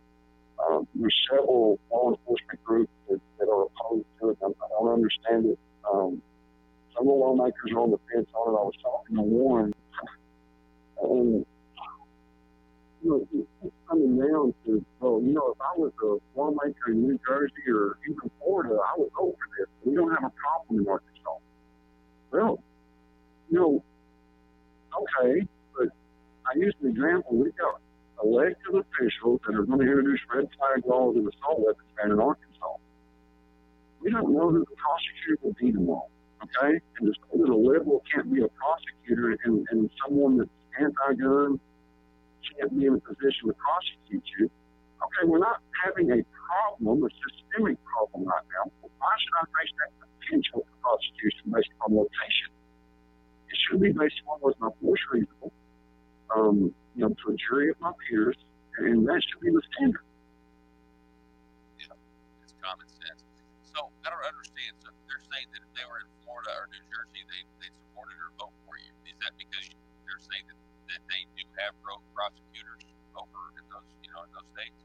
There's several law enforcement groups that are opposed to it. I don't understand it. Some of the lawmakers are on the fence on it. I was talking to one, and it's coming down to, if I was a lawmaker in New Jersey or even Florida, I would vote for this. We don't have a problem in Arkansas. Well, okay, but I used an example. We've got elected officials that are going to introduce red flag laws of assault weapons ban in Arkansas. We don't know who the prosecutor will be tomorrow, okay? And just that a liberal can't be a prosecutor and someone that's anti-gun can't be in a position to prosecute you. Okay, we're not having a problem, a systemic problem right now. Well, why should I face that potential for prosecution based on location? It should be based on what's my force reasonable, to a jury of my peers, and that should be the standard. Yeah, it's common sense. So I don't understand. So they're saying that if they were in Florida or New Jersey, they supported or vote for you. Is that because they're saying that they do have rogue prosecutors over in those, in those states?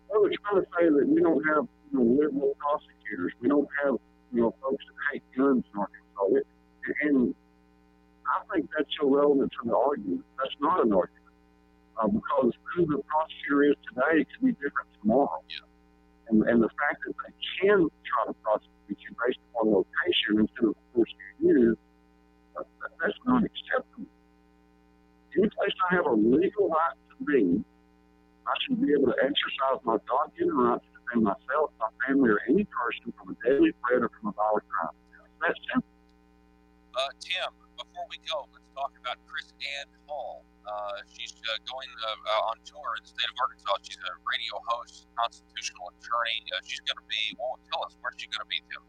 Well, they're trying to say that we don't have liberal prosecutors. We don't have folks that hate guns in Arkansas. And I think that's irrelevant to the argument. That's not an argument. Because who the prosecutor is today could be different tomorrow. Yeah. And the fact that they can try to prosecute you based upon location instead of force you use, that's not acceptable. Any place I have a legal right to be, I should be able to exercise my God-given right to defend myself, my family, or any person from a deadly threat or from a violent crime. That's simple. Tim, before we go, let's talk about Chris Ann Hall. She's going on tour in the state of Arkansas. She's a radio host, constitutional attorney. She's going to be, tell us, where's she going to be, Tim?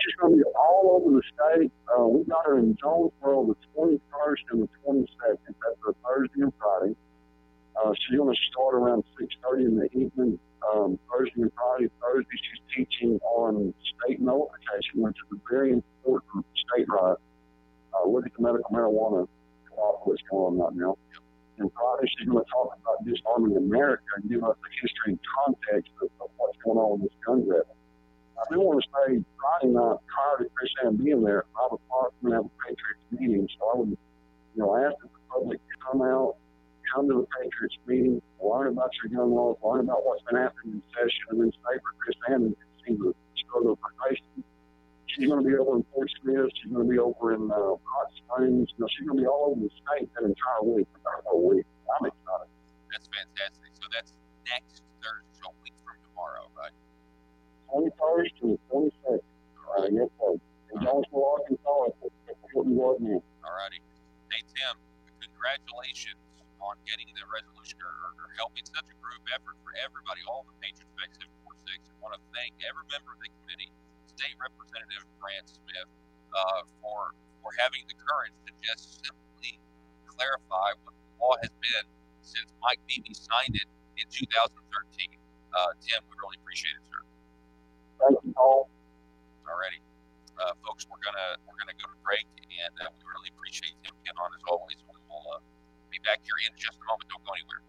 She's going to be all over the state. We got her in Jonesboro the 21st and the 22nd. That's a Thursday and Friday. She's going to start around 6:30 in the evening, Thursday and Friday. Thursday, she's teaching on state nullification, which is a very important state right. Look at the medical marijuana what's going on right now. And Friday, she's going to talk about disarming America and give us the history and context of what's going on with this gun grab. I do want to say Friday night, prior to Chris Ann being there, at 5 o'clock, we're going to have a Patriots meeting. So I would, ask the public to come out, come to the Patriots meeting, learn about your gun laws, learn about what's been happening in session, and then stay for Chris Ann and see the struggle for safety. She's going to be over in Fort Smith. She's going to be over in Hot Springs. She's going to be all over the state that entire week, about a whole week. I'm excited. That's fantastic. So that's next Thursday, so a week from tomorrow, right? 21st and the 22nd. Yes, sir. In Jonesboro, Arkansas, at Hilton Garden. All righty. Hey, Tim, congratulations on getting the resolution or helping such a group effort for everybody, all the Patriots back 746. I want to thank every member of the committee, State Representative Brant Smith, for having the courage to just simply clarify what the law has been since Mike Beebe signed it in 2013. Tim, we really appreciate it, sir. Thank you, Paul. Alrighty, folks, we're gonna go to break, and we really appreciate Tim getting on as always. We will be back here in just a moment. Don't go anywhere.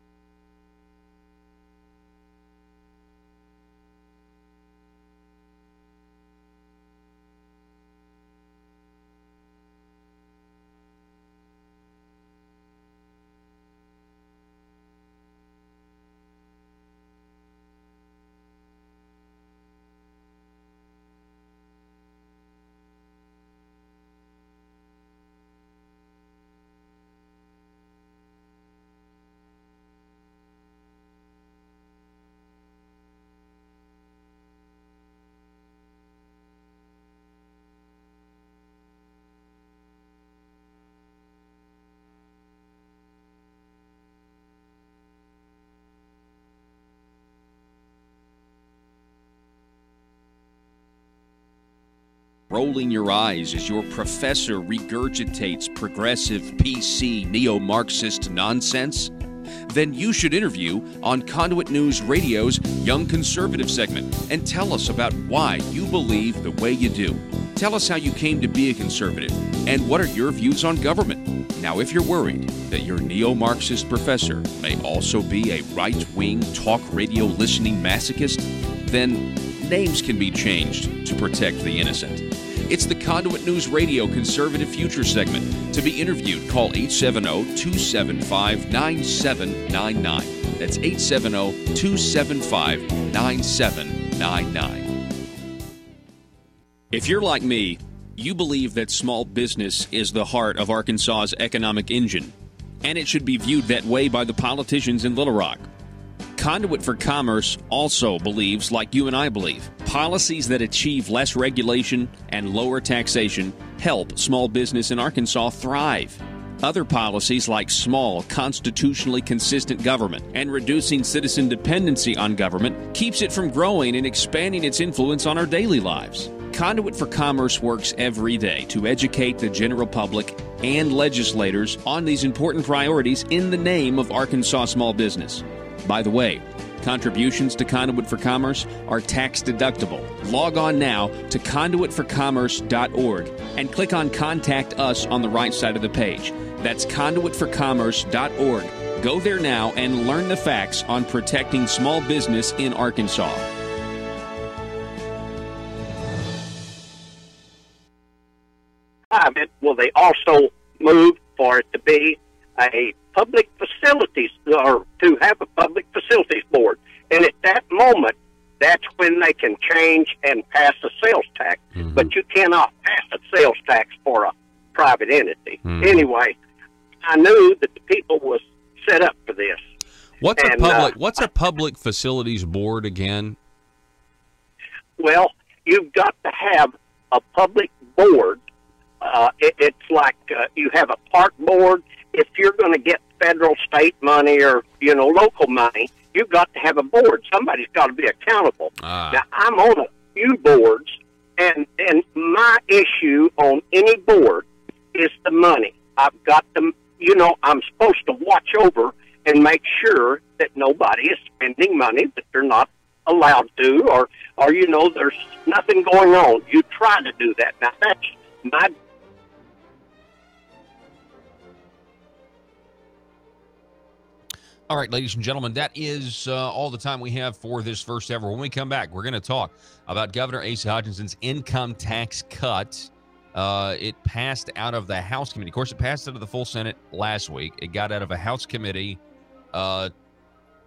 Rolling your eyes as your professor regurgitates progressive PC neo-Marxist nonsense? Then you should interview on Conduit News Radio's Young Conservative segment and tell us about why you believe the way you do. Tell us how you came to be a conservative and what are your views on government. Now, if you're worried that your neo-Marxist professor may also be a right-wing talk radio listening masochist, then names can be changed to protect the innocent. It's the Conduit News Radio Conservative Future segment. To be interviewed, call 870-275-9799. That's 870-275-9799. If you're like me, you believe that small business is the heart of Arkansas's economic engine. and it should be viewed that way by the politicians in Little Rock. Conduit for Commerce also believes, like you and I believe, policies that achieve less regulation and lower taxation help small business in Arkansas thrive. Other policies like small, constitutionally consistent government and reducing citizen dependency on government keeps it from growing and expanding its influence on our daily lives. Conduit for Commerce works every day to educate the general public and legislators on these important priorities in the name of Arkansas small business. By the way, contributions to Conduit for Commerce are tax deductible. Log on now to conduitforcommerce.org and click on Contact Us on the right side of the page. That's conduitforcommerce.org. Go there now and learn the facts on protecting small business in Arkansas. Will they also move for it to be a public facilities, or to have a public facilities board? And at that moment, that's when they can change and pass a sales tax. Mm-hmm. But you cannot pass a sales tax for a private entity. Mm-hmm. Anyway, I knew that the people was set up for this. What's a public facilities board again? Well, you've got to have a public board. It's like you have a park board. If you're going to get federal, state money, or local money, you've got to have a board. Somebody's got to be accountable. Now, I'm on a few boards, and my issue on any board is the money. I've got to, I'm supposed to watch over and make sure that nobody is spending money that they're not allowed to, or there's nothing going on. You try to do that. Now, that's my. All right, ladies and gentlemen, that is all the time we have for this first ever. When we come back, we're going to talk about Governor Asa Hutchinson's income tax cut. It passed out of the House committee. Of course, it passed out of the full Senate last week. It got out of a House committee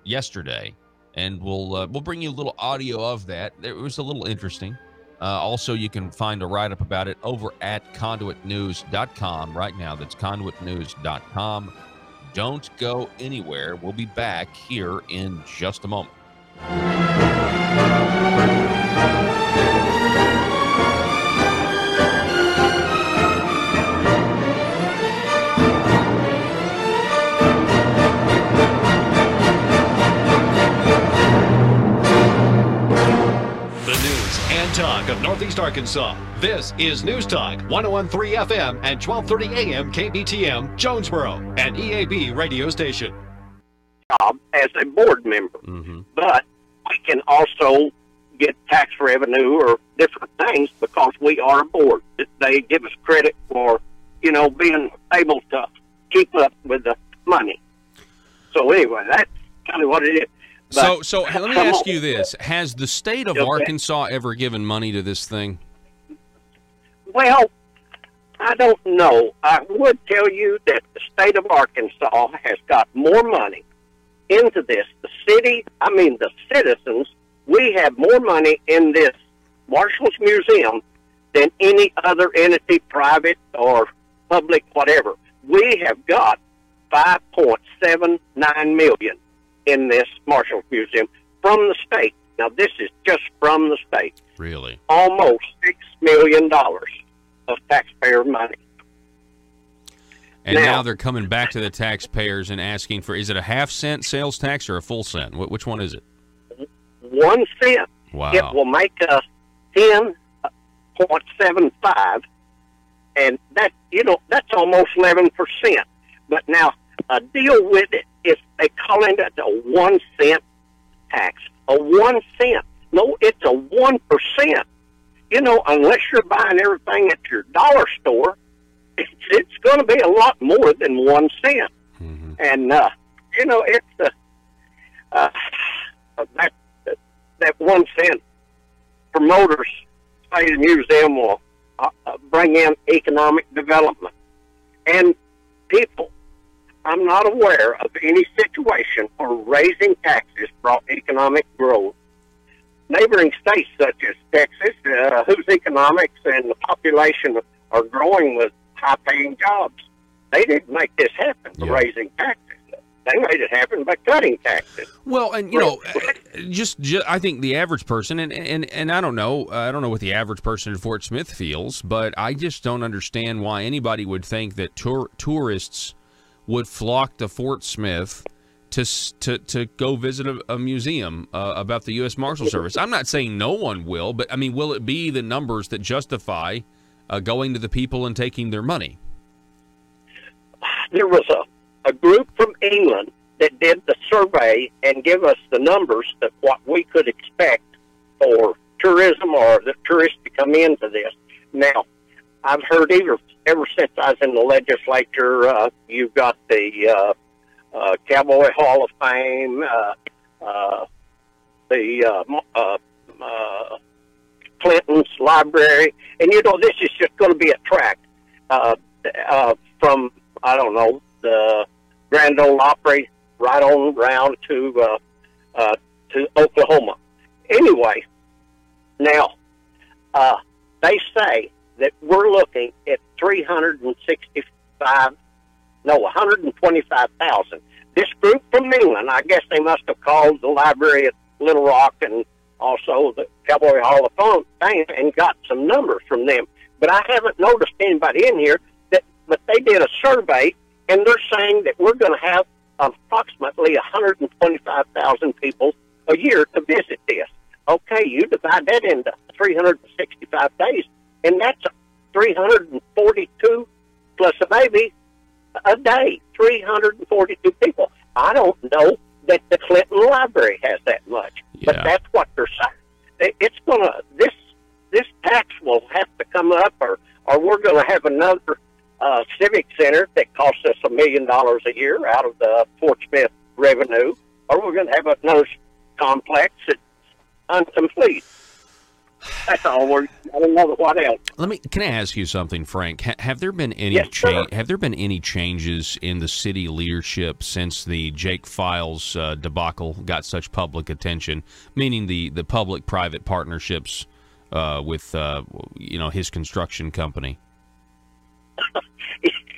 yesterday, and we'll bring you a little audio of that. It was a little interesting. Also, you can find a write-up about it over at conduitnews.com right now. That's conduitnews.com. Don't go anywhere. We'll be back here in just a moment. Talk of Northeast Arkansas. This is News Talk 101.3 FM and 12:30 AM KBTM Jonesboro, an EAB radio station. As a board member, but we can also get tax revenue or different things because we are a board. They give us credit for being able to keep up with the money. So anyway, that's kind of what it is. So let me ask you this. Has the state of Arkansas ever given money to this thing? Well, I don't know. I would tell you that the state of Arkansas has got more money into this. The citizens, we have more money in this Marshall's Museum than any other entity, private or public, whatever. We have got $5.79 million in this Marshall Museum from the state. Now, this is just from the state. Really? Almost $6 million of taxpayer money. And now they're coming back to the taxpayers and asking for, is it a half-cent sales tax or a full cent? Which one is it? 1 cent. Wow. It will make us 10.75, and that's almost 11%. But now, a deal with it is they call it a 1 cent tax. A 1 cent. No, it's a 1%. Unless you're buying everything at your dollar store, it's going to be a lot more than 1 cent. Mm-hmm. And, it's that 1 cent promoters say the museum will bring in economic development. And people, I'm not aware of any situation where raising taxes brought economic growth. Neighboring states such as Texas, whose economics and the population are growing with high-paying jobs. They didn't make this happen by raising taxes. They made it happen by cutting taxes. Well, and just I think the average person, and I don't know what the average person in Fort Smith feels, but I just don't understand why anybody would think that tourists would flock to Fort Smith to go visit a museum about the U.S. Marshal Service. I'm not saying no one will, but I mean, will it be the numbers that justify going to the people and taking their money? There was a group from England that did the survey and give us the numbers of what we could expect for tourism or the tourists to come into this. Now, I've heard ever since I was in the legislature, you've got the Cowboy Hall of Fame, the Clinton's Library, and this is just going to be a track from, I don't know, the Grand Ole Opry right on round to Oklahoma. Anyway, now they say that we're looking at 125,000. This group from England, I guess they must have called the library at Little Rock and also the Cowboy Hall of Fame and got some numbers from them. But I haven't noticed anybody in here but they did a survey, and they're saying that we're going to have approximately 125,000 people a year to visit this. Okay, you divide that into 365 days, and that's 342 plus a baby a day, 342 people. I don't know that the Clinton Library has that much, but that's what they're saying. It's going to, this tax will have to come up, or we're going to have another civic center that costs us $1 million a year out of the Fort Smith revenue, or we're going to have another complex that's incomplete. That's all. I don't know what else. Can I ask you something, Frank? Have there been any Have there been any changes in the city leadership since the Jake Files debacle got such public attention? Meaning the public-private partnerships with his construction company.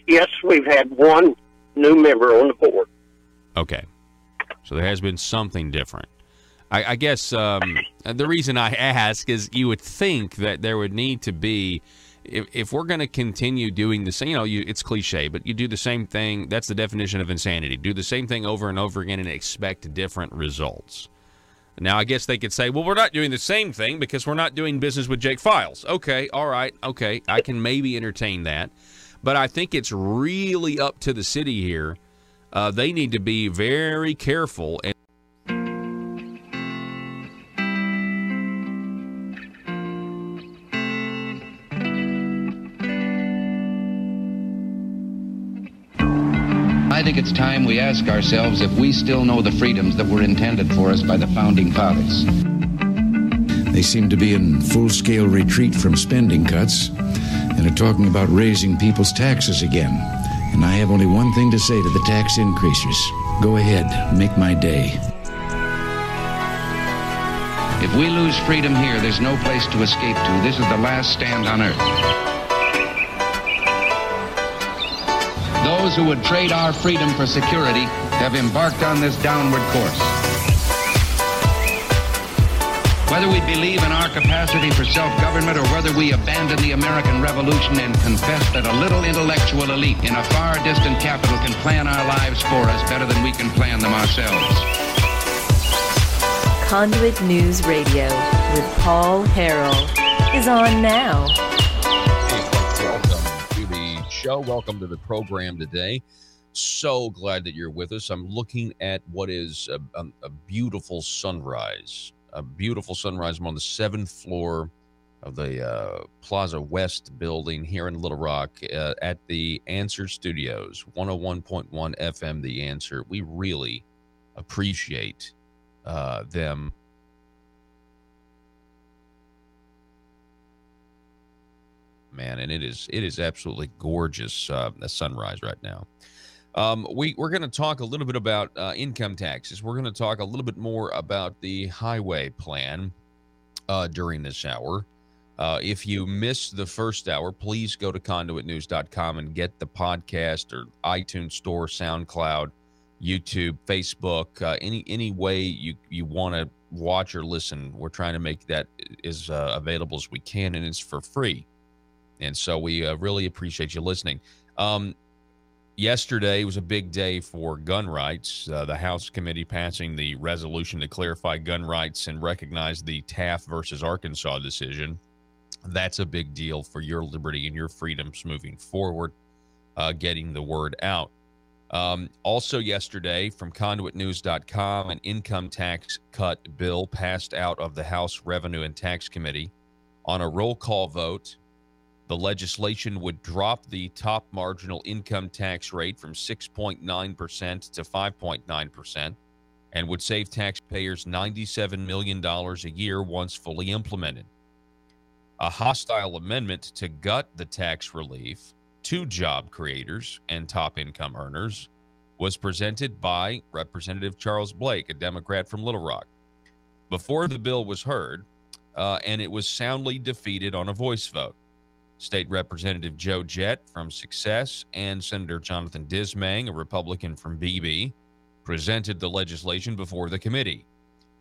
Yes, we've had one new member on the board. Okay. So there has been something different. I guess the reason I ask is you would think that there would need to be, if we're going to continue doing the same, it's cliche, but you do the same thing. That's the definition of insanity. Do the same thing over and over again and expect different results. Now, I guess they could say, well, we're not doing the same thing because we're not doing business with Jake Files. Okay, all right, okay. I can maybe entertain that. But I think it's really up to the city here. They need to be very careful. I think it's time we ask ourselves if we still know the freedoms that were intended for us by the Founding Fathers. They seem to be in full-scale retreat from spending cuts and are talking about raising people's taxes again. And I have only one thing to say to the tax increasers. Go ahead, make my day. If we lose freedom here, there's no place to escape to. This is the last stand on earth. Those who would trade our freedom for security have embarked on this downward course. Whether we believe in our capacity for self-government or whether we abandon the American Revolution and confess that a little intellectual elite in a far distant capital can plan our lives for us better than we can plan them ourselves. Conduit News Radio with Paul Harrell is on now. Welcome to the show. Welcome to the program today. So glad that you're with us. I'm looking at what is a beautiful sunrise. A beautiful sunrise. I'm on the 7th floor of the Plaza West building here in Little Rock at the Answer Studios, 101.1 FM, The Answer. We really appreciate them. Man, and it is absolutely gorgeous, the sunrise right now. We're going to talk a little bit about income taxes. We're going to talk a little bit more about the highway plan during this hour. If you missed the first hour, please go to conduitnews.com and get the podcast or iTunes Store, SoundCloud, YouTube, Facebook, any way you want to watch or listen. We're trying to make that as available as we can, and it's for free. And so we really appreciate you listening. Yesterday was a big day for gun rights. The House committee passing the resolution to clarify gun rights and recognize the Taft versus Arkansas decision. That's a big deal for your liberty and your freedoms moving forward, getting the word out. Also yesterday, from conduitnews.com, an income tax cut bill passed out of the House Revenue and Tax Committee. On a roll call vote, the legislation would drop the top marginal income tax rate from 6.9% to 5.9% and would save taxpayers $97 million a year once fully implemented. A hostile amendment to gut the tax relief to job creators and top income earners was presented by Representative Charles Blake, a Democrat from Little Rock. Before the bill was heard, and it was soundly defeated on a voice vote. State Representative Joe Jett from Success and Senator Jonathan Dismang, a Republican from BB, presented the legislation before the committee.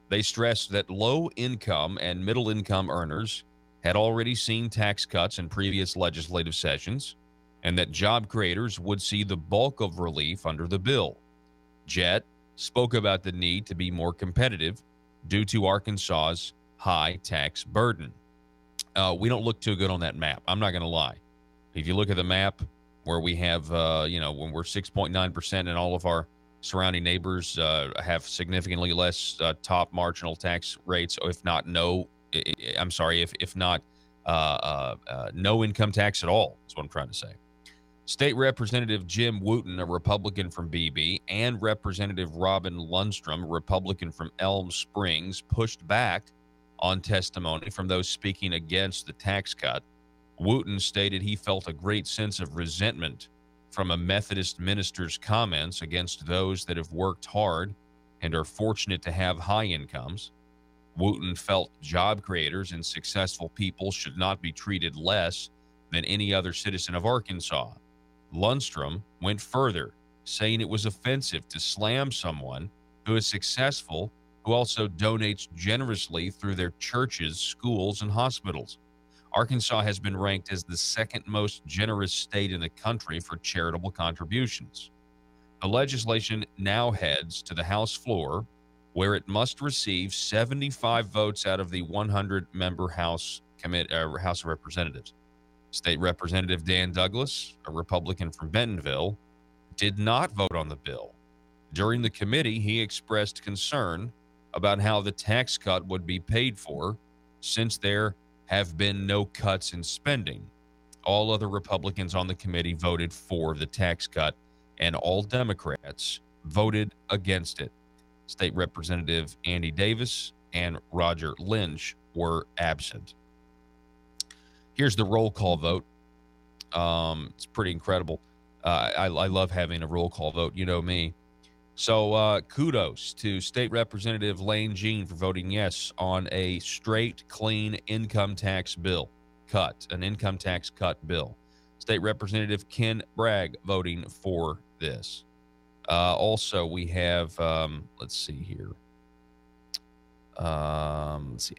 They stressed that low-income and middle-income earners had already seen tax cuts in previous legislative sessions, and that job creators would see the bulk of relief under the bill. Jett spoke about the need to be more competitive due to Arkansas's high tax burden. We don't look too good on that map. I'm not going to lie. If you look at the map where we have, when we're 6.9% and all of our surrounding neighbors have significantly less top marginal tax rates, if not no income tax at all, is what I'm trying to say. State Representative Jim Wooten, a Republican from BB, and Representative Robin Lundstrom, a Republican from Elm Springs, pushed back on testimony from those speaking against the tax cut. Wooten stated he felt a great sense of resentment from a Methodist minister's comments against those that have worked hard and are fortunate to have high incomes. Wooten felt job creators and successful people should not be treated less than any other citizen of Arkansas. Lundstrom went further, saying it was offensive to slam someone who is successful who also donates generously through their churches, schools, and hospitals. Arkansas has been ranked as the second most generous state in the country for charitable contributions. The legislation now heads to the House floor, where it must receive 75 votes out of the 100-member House of Representatives. State Representative Dan Douglas, a Republican from Bentonville, did not vote on the bill. During the committee, he expressed concern about how the tax cut would be paid for, since there have been no cuts in spending. All other Republicans on the committee voted for the tax cut, and all Democrats voted against it. State Representative Andy Davis and Roger Lynch were absent. Here's the roll call vote. It's pretty incredible. I love having a roll call vote. You know me. So kudos to State Representative Lane Jean for voting yes on a straight, clean income tax bill an income tax cut bill. State Representative Ken Bragg voting for this. Also, we have, let's see here.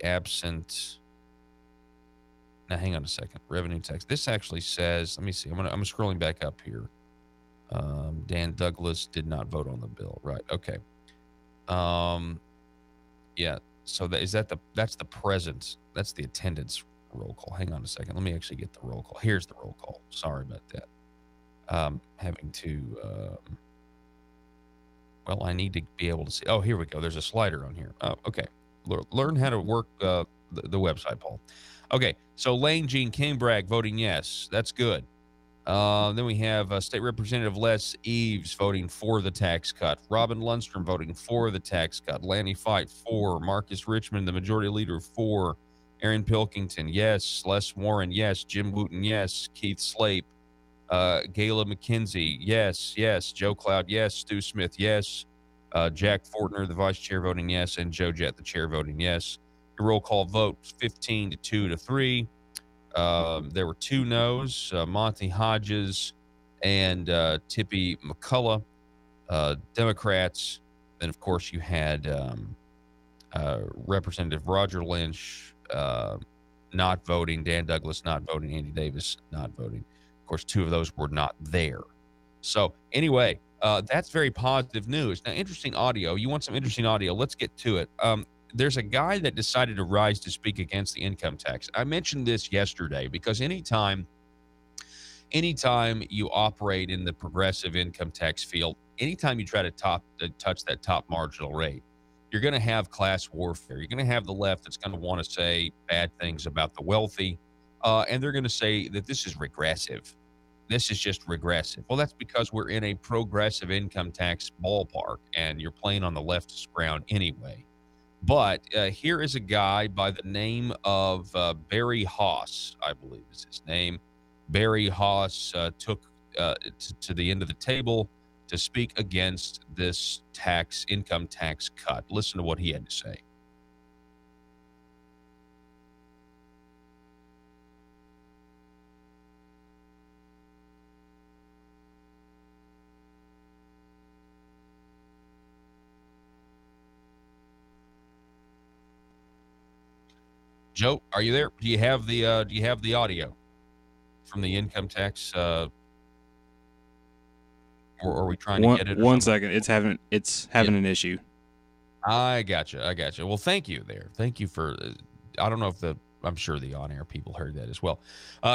Absent. Now, hang on a second. Revenue tax. This actually says, let me see. I'm scrolling back up here. Dan Douglas did not vote on the bill. Right. Okay. Yeah. So that's the present. That's the attendance roll call. Hang on a second. Let me actually get the roll call. Here's the roll call. Sorry about that. Having to, well, I need to be able to see. Oh, here we go. There's a slider on here. Oh, okay. Learn how to work the website, Paul. Okay. So Lane Jean King Bragg voting yes. That's good. Then we have State Representative Les Eves voting for the tax cut. Robin Lundstrom voting for the tax cut. Lanny Fight for. Marcus Richmond, the majority leader, for. Aaron Pilkington, yes. Les Warren, yes. Jim Wooten, yes. Keith Slape. Gayla McKenzie, yes. Joe Cloud, yes. Stu Smith, yes. Jack Fortner, the vice chair, voting yes. And Joe Jett, the chair, voting yes. The roll call vote 15 to 2 to 3. There were 2 no's, Monty Hodges and Tippy McCullough, Democrats. Then, of course, you had Representative Roger Lynch not voting, Dan Douglas not voting, Andy Davis not voting. Of course, 2 of those were not there. So anyway, that's very positive news. Now, interesting audio. You want some interesting audio? Let's get to it. There's a guy that decided to rise to speak against the income tax. I mentioned this yesterday because anytime you operate in the progressive income tax field, anytime you try to touch that top marginal rate, you're going to have class warfare. You're going to have the left that's going to want to say bad things about the wealthy, and they're going to say that this is regressive. This is just regressive. Well, that's because we're in a progressive income tax ballpark, and you're playing on the leftist ground anyway. But here is a guy by the name of Barry Haas, I believe is his name. Barry Haas took to the end of the table to speak against this income tax cut. Listen to what he had to say. Joe, are you there? Do you have the audio from the income tax? Or are we trying to get it? One second. It's having an issue. I gotcha. Well, thank you there. Thank you for, I don't know if I'm sure the on-air people heard that as well.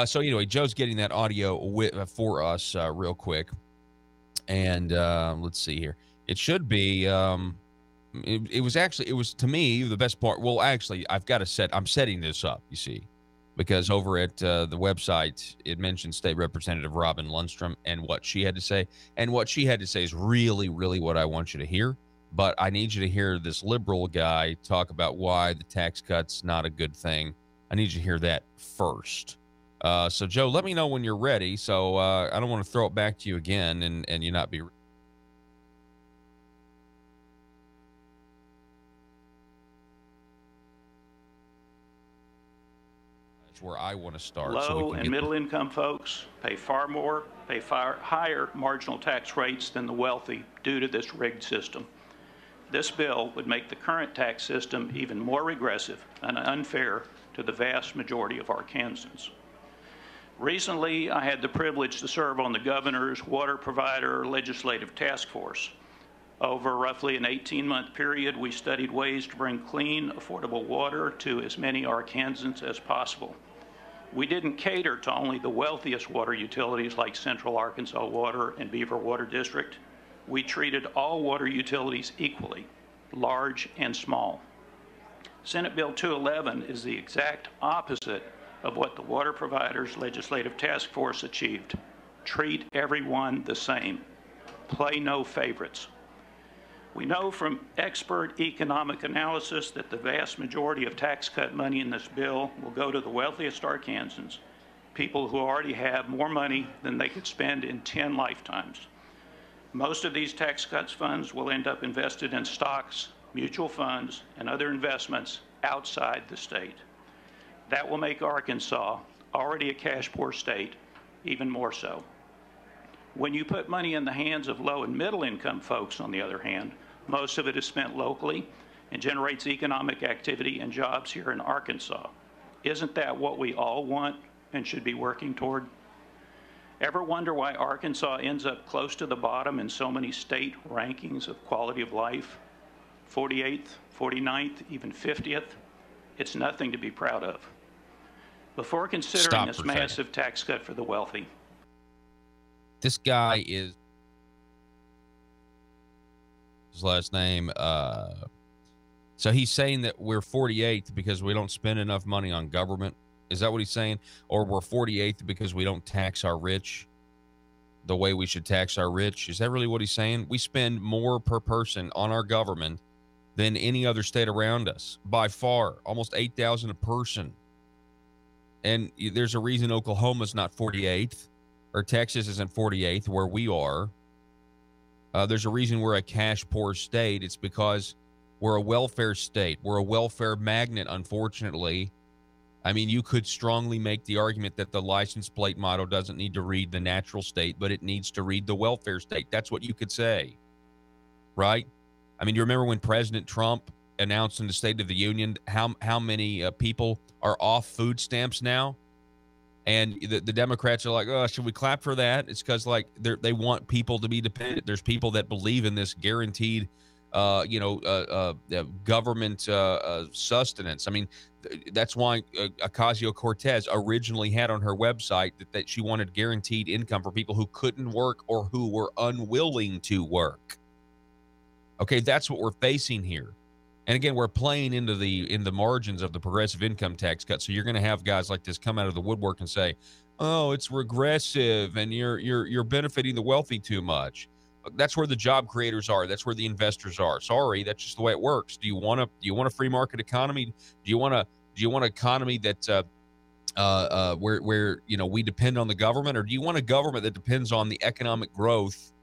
So anyway, Joe's getting that audio for us real quick. And let's see here. It should be, it was to me the best part. Well, actually, I'm setting this up, you see, because over at the website, it mentions State Representative Robin Lundstrom and what she had to say. And what she had to say is really, really what I want you to hear. But I need you to hear this liberal guy talk about why the tax cut's not a good thing. I need you to hear that first. So, Joe, let me know when you're ready. So I don't want to throw it back to you again and you not be. Where I want to start. Low and middle income folks pay far higher marginal tax rates than the wealthy due to this rigged system. This bill would make the current tax system even more regressive and unfair to the vast majority of Arkansans. Recently, I had the privilege to serve on the governor's water provider legislative task force. Over roughly an 18-month period, we studied ways to bring clean, affordable water to as many Arkansans as possible. We didn't cater to only the wealthiest water utilities like Central Arkansas Water and Beaver Water District. We treated all water utilities equally, large and small. Senate Bill 211 is the exact opposite of what the Water Providers Legislative Task Force achieved. Treat everyone the same. Play no favorites. We know from expert economic analysis that the vast majority of tax cut money in this bill will go to the wealthiest Arkansans, people who already have more money than they could spend in 10 lifetimes. Most of these tax cuts funds will end up invested in stocks, mutual funds, and other investments outside the state. That will make Arkansas, already a cash-poor state, even more so. When you put money in the hands of low and middle income folks, on the other hand, most of it is spent locally and generates economic activity and jobs here in Arkansas. Isn't that what we all want and should be working toward? Ever wonder why Arkansas ends up close to the bottom in so many state rankings of quality of life? 48th, 49th, even 50th? It's nothing to be proud of. Before considering this massive tax cut for the wealthy. This guy is, his last name, so he's saying that we're 48th because we don't spend enough money on government. Is that what he's saying? Or we're 48th because we don't tax our rich the way we should tax our rich? Is that really what he's saying? We spend more per person on our government than any other state around us, by far, almost $8,000 a person. And there's a reason Oklahoma's not 48th, or Texas isn't 48th, where we are. There's a reason we're a cash-poor state. It's because we're a welfare state. We're a welfare magnet, unfortunately. I mean, you could strongly make the argument that the license plate motto doesn't need to read the natural state, but it needs to read the welfare state. That's what you could say, right? I mean, you remember when President Trump announced in the State of the Union how many people are off food stamps now? And the Democrats are like, oh, should we clap for that? It's because, like, they want people to be dependent. There's people that believe in this guaranteed, government sustenance. I mean, that's why Ocasio-Cortez originally had on her website that she wanted guaranteed income for people who couldn't work or who were unwilling to work. Okay, that's what we're facing here. And again, we're playing in the margins of the progressive income tax cut. So you're going to have guys like this come out of the woodwork and say, "Oh, it's regressive, and you're benefiting the wealthy too much." That's where the job creators are. That's where the investors are. Sorry, that's just the way it works. Do you want a free market economy? Do you want an economy that where we depend on the government, or do you want a government that depends on the economic growth?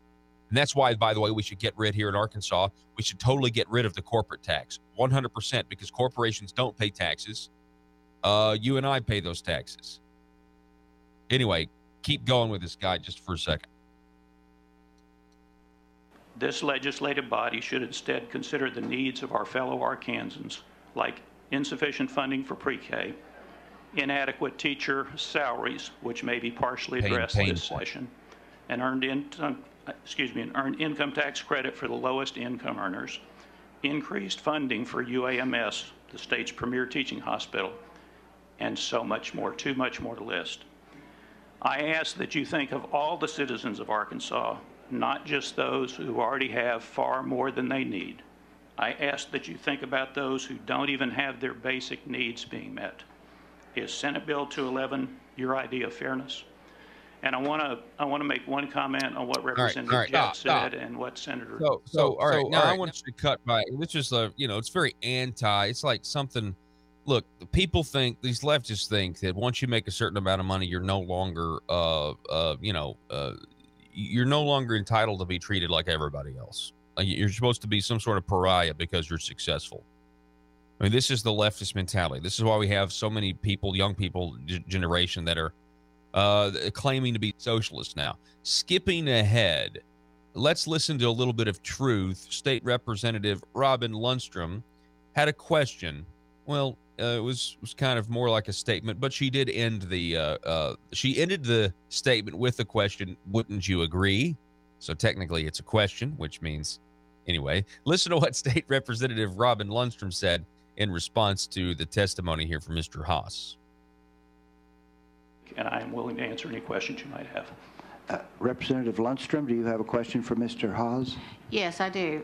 And that's why, by the way, we should get rid here in Arkansas. We should totally get rid of the corporate tax, 100%, because corporations don't pay taxes. You and I pay those taxes. Anyway, keep going with this guy just for a second. This legislative body should instead consider the needs of our fellow Arkansans, like insufficient funding for pre-K, inadequate teacher salaries, which may be partially addressed this session, and earned income tax credit for the lowest income earners, increased funding for UAMS, the state's premier teaching hospital, and so much more, too much more to list. I ask that you think of all the citizens of Arkansas, not just those who already have far more than they need. I ask that you think about those who don't even have their basic needs being met. Is Senate Bill 211 your idea of fairness? And I want to make one comment on what Representative Jett said and what Senator. So all right. Now I want you to cut by. This is it's very anti. It's like something. Look, people think, these leftists think that once you make a certain amount of money, you're no longer you're no longer entitled to be treated like everybody else. You're supposed to be some sort of pariah because you're successful. I mean, this is the leftist mentality. This is why we have so many people, young people, generation that are claiming to be socialists now. Skipping ahead, let's listen to a little bit of truth. State Representative Robin Lundstrom had a question. Well, it was kind of more like a statement, but she did end she ended the statement with the question, "Wouldn't you agree?" So technically it's a question, which means, anyway, listen to what State Representative Robin Lundstrom said in response to the testimony here from Mr. Haas. And I am willing to answer any questions you might have. Representative Lundstrom, do you have a question for Mr. Haas? Yes, I do.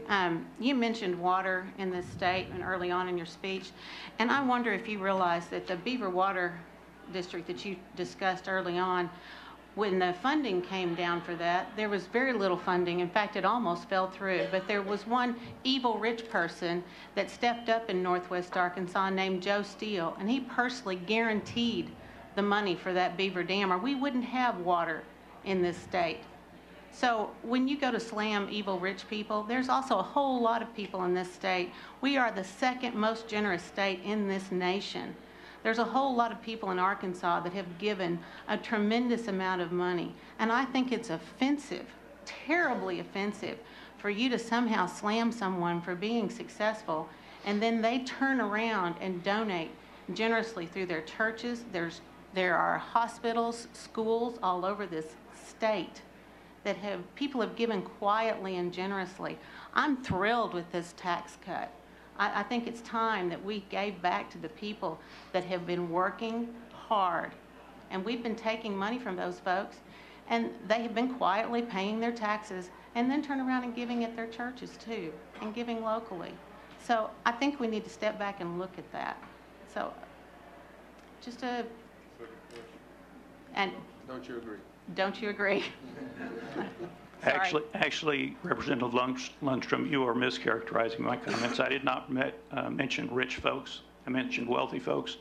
You mentioned water in this state and early on in your speech, and I wonder if you realize that the Beaver Water District that you discussed early on, when the funding came down for that, there was very little funding. In fact, it almost fell through. But there was one evil rich person that stepped up in Northwest Arkansas named Joe Steele, and he personally guaranteed the money for that Beaver Dam, or we wouldn't have water in this state. So when you go to slam evil rich people, there's also a whole lot of people in this state. We are the second most generous state in this nation. There's a whole lot of people in Arkansas that have given a tremendous amount of money. And I think it's offensive, terribly offensive, for you to somehow slam someone for being successful, and then they turn around and donate generously through their churches. There are hospitals, schools all over this state that people have given quietly and generously. I'm thrilled with this tax cut. I think it's time that we gave back to the people that have been working hard. And we've been taking money from those folks, and they have been quietly paying their taxes and then turn around and giving at their churches too, and giving locally. So I think we need to step back and look at that. So just a... And don't you agree? Don't you agree? Actually, Representative Lundstrom, you are mischaracterizing my comments. I did not mention rich folks. I mentioned wealthy folks.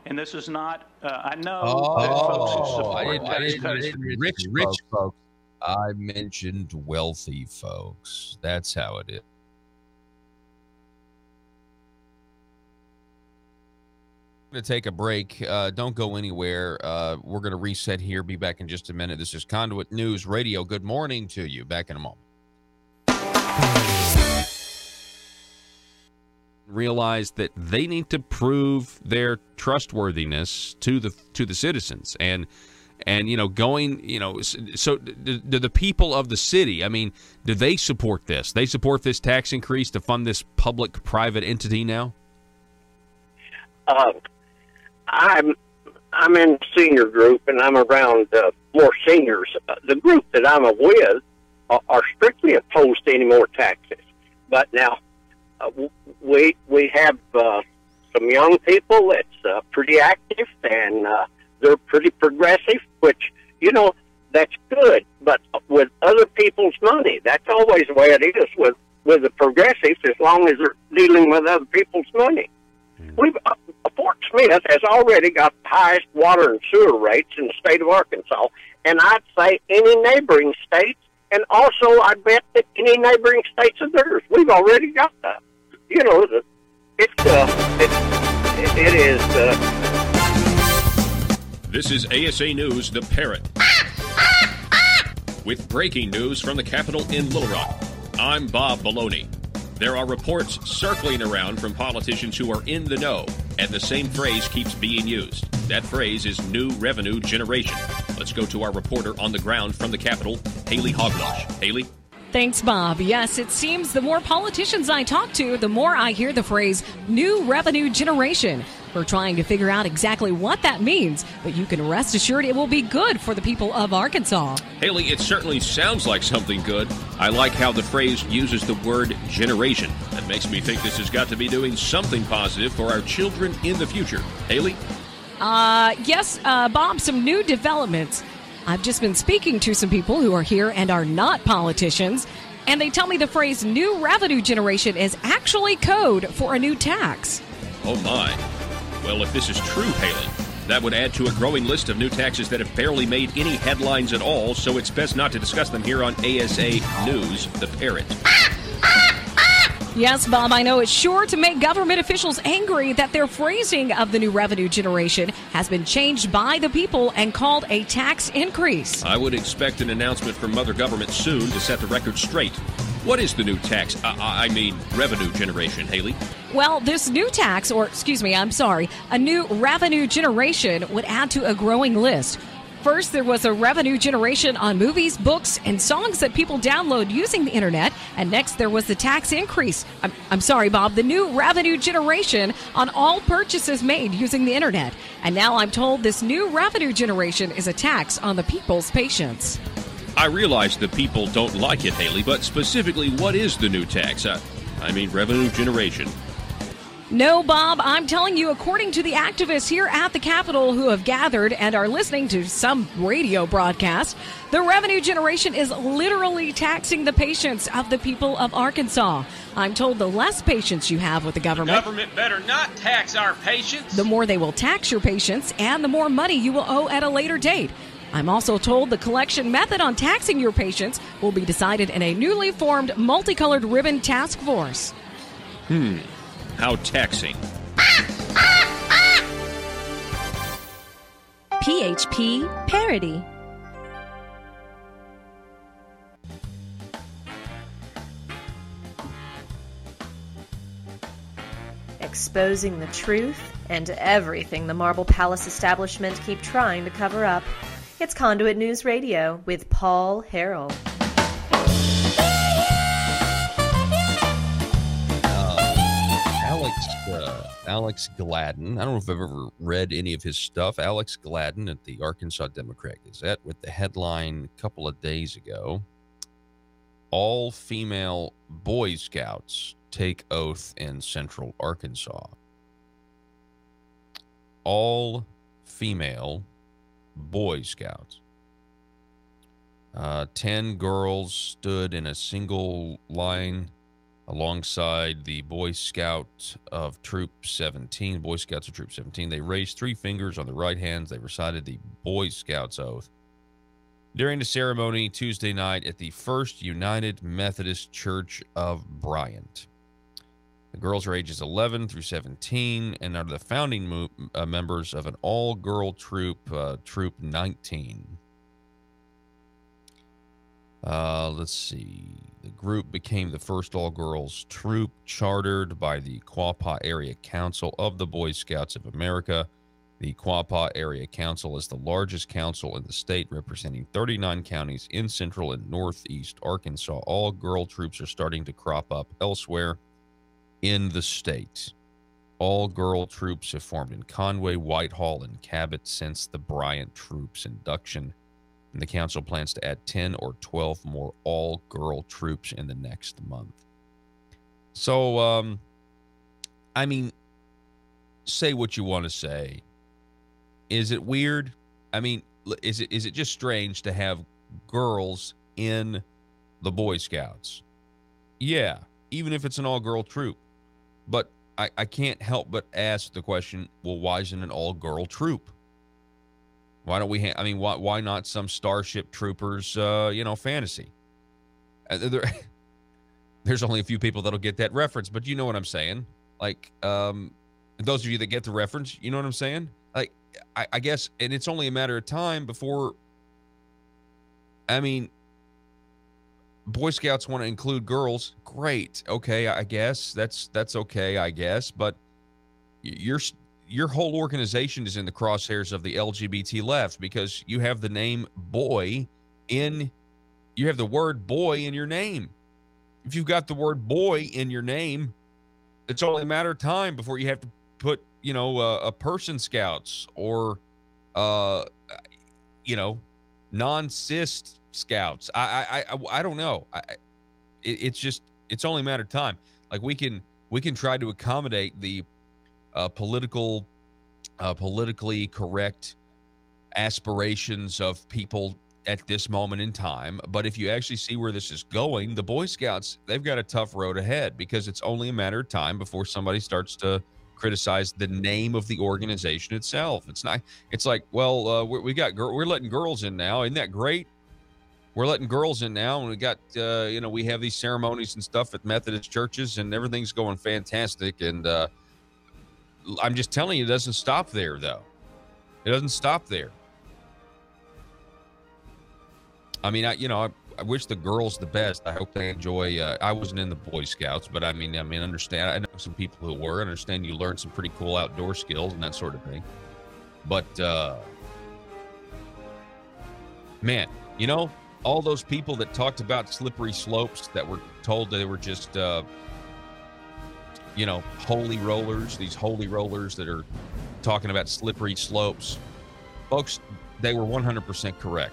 And this is not, I know that folks who support tax cuts. Rich folks. I mentioned wealthy folks. That's how it is. going to take a break. Don't go anywhere. We're going to reset here. Be back in just a minute. This is Conduit News Radio. Good morning to you. Back in a moment. Realize that they need to prove their trustworthiness to the citizens, and so do the people of the city. I mean, do they support this? They support this tax increase to fund this public-private entity now? I'm in the senior group, and I'm around more seniors. The group that I'm with are strictly opposed to any more taxes. But now we have some young people that's pretty active, and they're pretty progressive, which, that's good. But with other people's money, that's always the way it is with the progressives, as long as they're dealing with other people's money. Fort Smith has already got the highest water and sewer rates in the state of Arkansas, and I'd say any neighboring states, and also I bet that any neighboring states of theirs, we've already got that. It is. This is ASA News, The Parrot. With breaking news from the Capitol in Little Rock. I'm Bob Maloney. There are reports circling around from politicians who are in the know, and the same phrase keeps being used. That phrase is new revenue generation. Let's go to our reporter on the ground from the Capitol, Haley Hogwash. Haley? Thanks, Bob. Yes, it seems the more politicians I talk to, the more I hear the phrase new revenue generation. We're trying to figure out exactly what that means, but you can rest assured it will be good for the people of Arkansas. Haley, it certainly sounds like something good. I like how the phrase uses the word generation. That makes me think this has got to be doing something positive for our children in the future. Haley? Yes, Bob, some new developments. I've just been speaking to some people who are here and are not politicians, and they tell me the phrase new revenue generation is actually code for a new tax. Oh, my. Well, if this is true, Haley, that would add to a growing list of new taxes that have barely made any headlines at all, so it's best not to discuss them here on ASA News, The Parrot. Yes, Bob, I know it's sure to make government officials angry that their phrasing of the new revenue generation has been changed by the people and called a tax increase. I would expect an announcement from Mother Government soon to set the record straight. What is the new tax? Revenue generation, Haley? Well, this new tax, a new revenue generation would add to a growing list. First, there was a revenue generation on movies, books, and songs that people download using the internet. And next, there was the tax increase. I'm sorry, Bob, the new revenue generation on all purchases made using the internet. And now I'm told this new revenue generation is a tax on the people's patience. I realize the people don't like it, Haley, but specifically, what is the new tax? Revenue generation. No, Bob, I'm telling you, according to the activists here at the Capitol who have gathered and are listening to some radio broadcast, the revenue generation is literally taxing the patience of the people of Arkansas. I'm told the less patience you have with the government... The government better not tax our patience. ...the more they will tax your patience and the more money you will owe at a later date. I'm also told the collection method on taxing your patience will be decided in a newly formed multicolored ribbon task force. How taxing. PHP Parody. Exposing the truth and everything the Marble Palace establishment keep trying to cover up. It's Conduit News Radio with Paul Harrell. Alex Gladden. I don't know if I've ever read any of his stuff. Alex Gladden at the Arkansas Democrat Gazette with the headline a couple of days ago. All female Boy Scouts take oath in Central Arkansas. All female Boy Scouts. 10 girls stood in a single line alongside the Boy Scout of Troop 17, Boy Scouts of Troop 17. They raised 3 fingers on their right hands. They recited the Boy Scouts oath during the ceremony Tuesday night at the First United Methodist Church of Bryant. The girls are ages 11 through 17 and are the founding members of an all-girl troop, Troop 19. Let's see. The group became the first all-girls troop chartered by the Quapaw Area Council of the Boy Scouts of America. The Quapaw Area Council is the largest council in the state, representing 39 counties in central and northeast Arkansas. All-girl troops are starting to crop up elsewhere in the state. All-girl troops have formed in Conway, Whitehall, and Cabot since the Bryant troops induction. And the council plans to add 10 or 12 more all-girl troops in the next month. So, I mean, say what you want to say. Is it weird? I mean, is it just strange to have girls in the Boy Scouts? Yeah, even if it's an all-girl troop. But I can't help but ask the question, well, why isn't it an all-girl troop? Why don't we why not some Starship Troopers, fantasy? There's only a few people that'll get that reference, but you know what I'm saying. Like, those of you that get the reference, you know what I'm saying? Like, I guess, and it's only a matter of time before, Boy Scouts want to include girls. Great. Okay, I guess. That's okay, I guess. But your whole organization is in the crosshairs of the LGBT left because you have the name boy you have the word boy in your name. If you've got the word boy in your name, it's only a matter of time before you have to put, a person scouts or, non-cis scouts. I don't know. It's only a matter of time. Like we can try to accommodate the politically correct aspirations of people at this moment in time. But if you actually see where this is going, the Boy Scouts, they've got a tough road ahead because it's only a matter of time before somebody starts to criticize the name of the organization itself. It's like, well, we're letting girls in now. Isn't that great? We're letting girls in now, and we got, we have these ceremonies and stuff at Methodist churches, and everything's going fantastic. And I'm just telling you, it doesn't stop there, though. It doesn't stop there. I mean, I wish the girls the best. I hope they enjoy. I wasn't in the Boy Scouts, but I mean, understand. I know some people who were. I understand you learned some pretty cool outdoor skills and that sort of thing. But man, all those people that talked about slippery slopes that were told they were just, holy rollers. These holy rollers that are talking about slippery slopes, folks. They were 100% correct.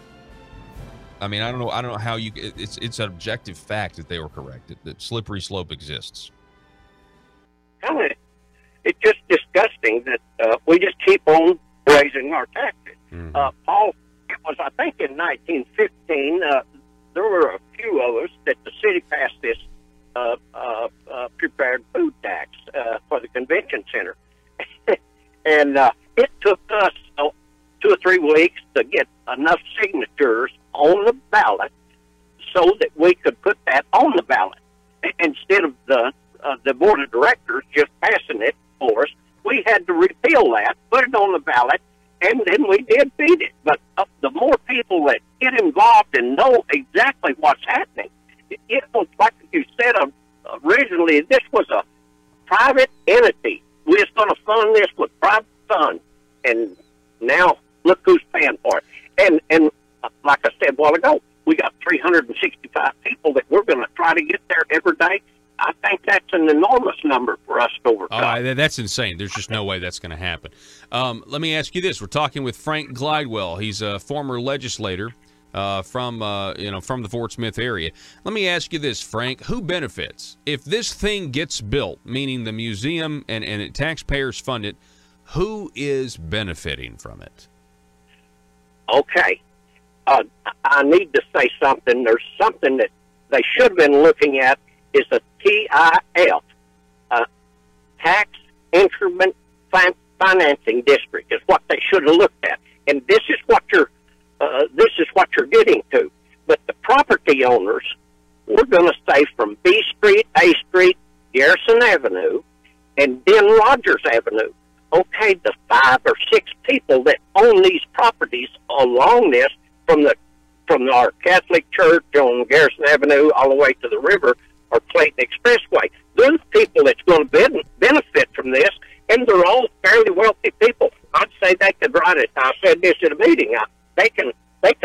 I mean, I don't know how it's an objective fact that they were correct, that slippery slope exists. It's just disgusting that we just keep on raising our taxes. Mm-hmm. Paul, it was, I think, in 1915, there were a few of us that the city passed this prepared food tax for the convention center. And it took us 2 or 3 weeks to get enough signatures on the ballot so that we could put that on the ballot. Instead of the board of directors just passing it for us, we had to repeal that, put it on the ballot, and then we did beat it. But the more people that get involved and know exactly what's happening, it was like you said originally, this was a private entity. We was going to fund this with private funds, and now look who's paying for it. And like I said a while ago, we got 365 people that we're going to try to get there every day. I think that's an enormous number for us to overcome. Oh, that's insane. There's just no way that's going to happen. Let me ask you this. We're talking with Frank Glidewell. He's a former legislator from the Fort Smith area. Let me ask you this, Frank. Who benefits? If this thing gets built, meaning the museum and taxpayers fund it, who is benefiting from it? Okay. I need to say something. There's something that they should have been looking at is a TIF, Tax Increment Financing District, is what they should have looked at. And this is what you're getting to. But the property owners, we're going to say from B Street, A Street, Garrison Avenue, and then Rogers Avenue. Okay, the 5 or 6 people that own these properties along this, from our Catholic church on Garrison Avenue all the way to the river, or Clayton Expressway. They're the people that's going to benefit from this, and they're all fairly wealthy people. I'd say they could write it. I said this at a meeting. They could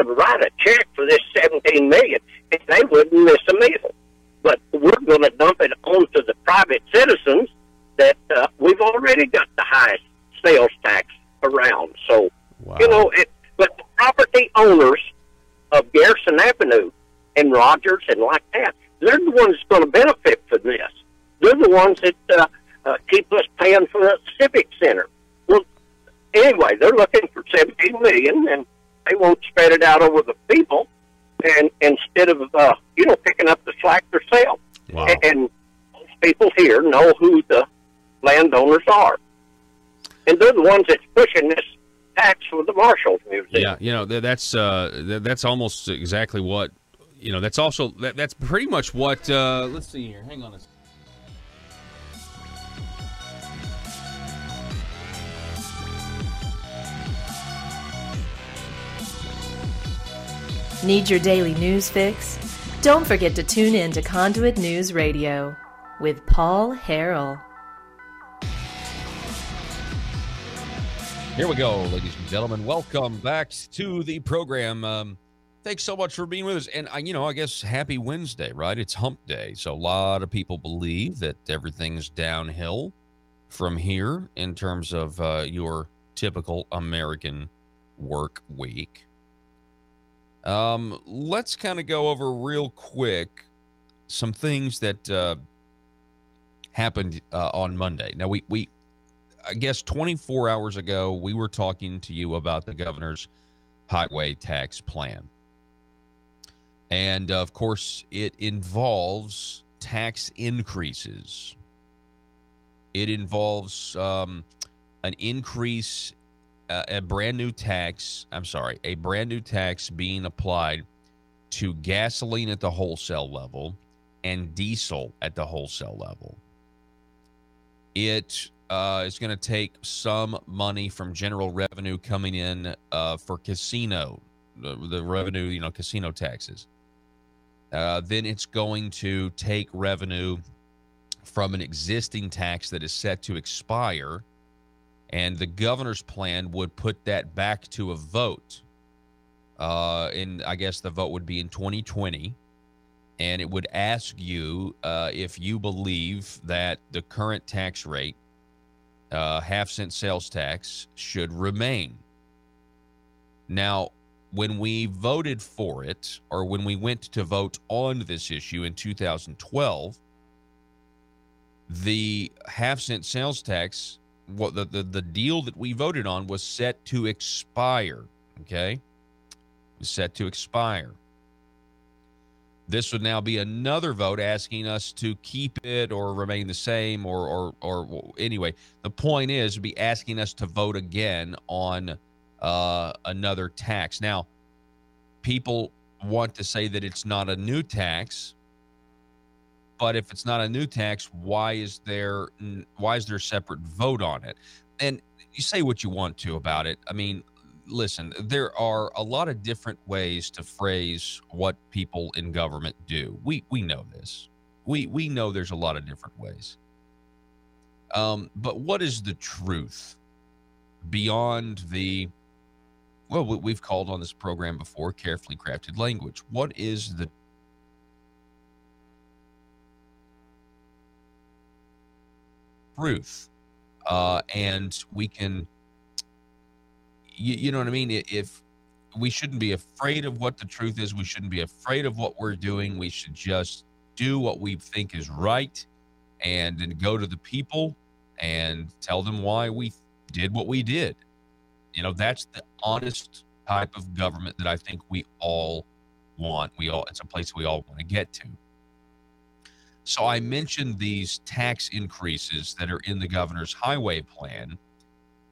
write a check for this $17 million, and they wouldn't miss a meal. But we're going to dump it onto the private citizens that we've already got the highest sales tax around. So, but the property owners of Garrison Avenue and Rogers and like that, they're the ones that's going to benefit from this. They're the ones that keep us paying for the Civic Center. Well, anyway, they're looking for $17 million, and they won't spread it out over the people, and instead of picking up the slack themselves. Wow. And most people here know who the landowners are, and they're the ones that's pushing this tax for the Marshall's Museum. Yeah, that's almost exactly what That's also that's pretty much what. Let's see here. Hang on a second. Need your daily news fix? Don't forget to tune in to Conduit News Radio with Paul Harrell. Here we go, ladies and gentlemen. Welcome back to the program. Thanks so much for being with us. And, I guess happy Wednesday, right? It's hump day. So a lot of people believe that everything's downhill from here in terms of your typical American work week. Let's kind of go over real quick some things that happened on Monday. Now, we I guess 24 hours ago, we were talking to you about the governor's highway tax plan. And, of course, it involves tax increases. It involves an increase, a brand new tax being applied to gasoline at the wholesale level and diesel at the wholesale level. It is going to take some money from general revenue coming in for casino, the revenue, casino taxes. Then it's going to take revenue from an existing tax that is set to expire, and the governor's plan would put that back to a vote. And I guess the vote would be in 2020, and it would ask you if you believe that the current tax rate, half-cent sales tax, should remain. Now, when we voted for it, or when we went to vote on this issue in 2012, the half-cent sales tax, the deal that we voted on was set to expire, okay? It was set to expire. This would now be another vote asking us to keep it or remain the same, or anyway, the point is to be asking us to vote again on another tax. Now, people want to say that it's not a new tax, but if it's not a new tax, why is there a separate vote on it? And you say what you want to about it. I mean, listen, there are a lot of different ways to phrase what people in government do. We know this. We know there's a lot of different ways. But what is the truth beyond what we've called on this program before, carefully crafted language? What is the truth? And we can, you know what I mean? If we shouldn't be afraid of what the truth is, we shouldn't be afraid of what we're doing. We should just do what we think is right, and then go to the people and tell them why we did what we did. That's the honest type of government that I think we all want. It's a place we all want to get to. So I mentioned these tax increases that are in the governor's highway plan,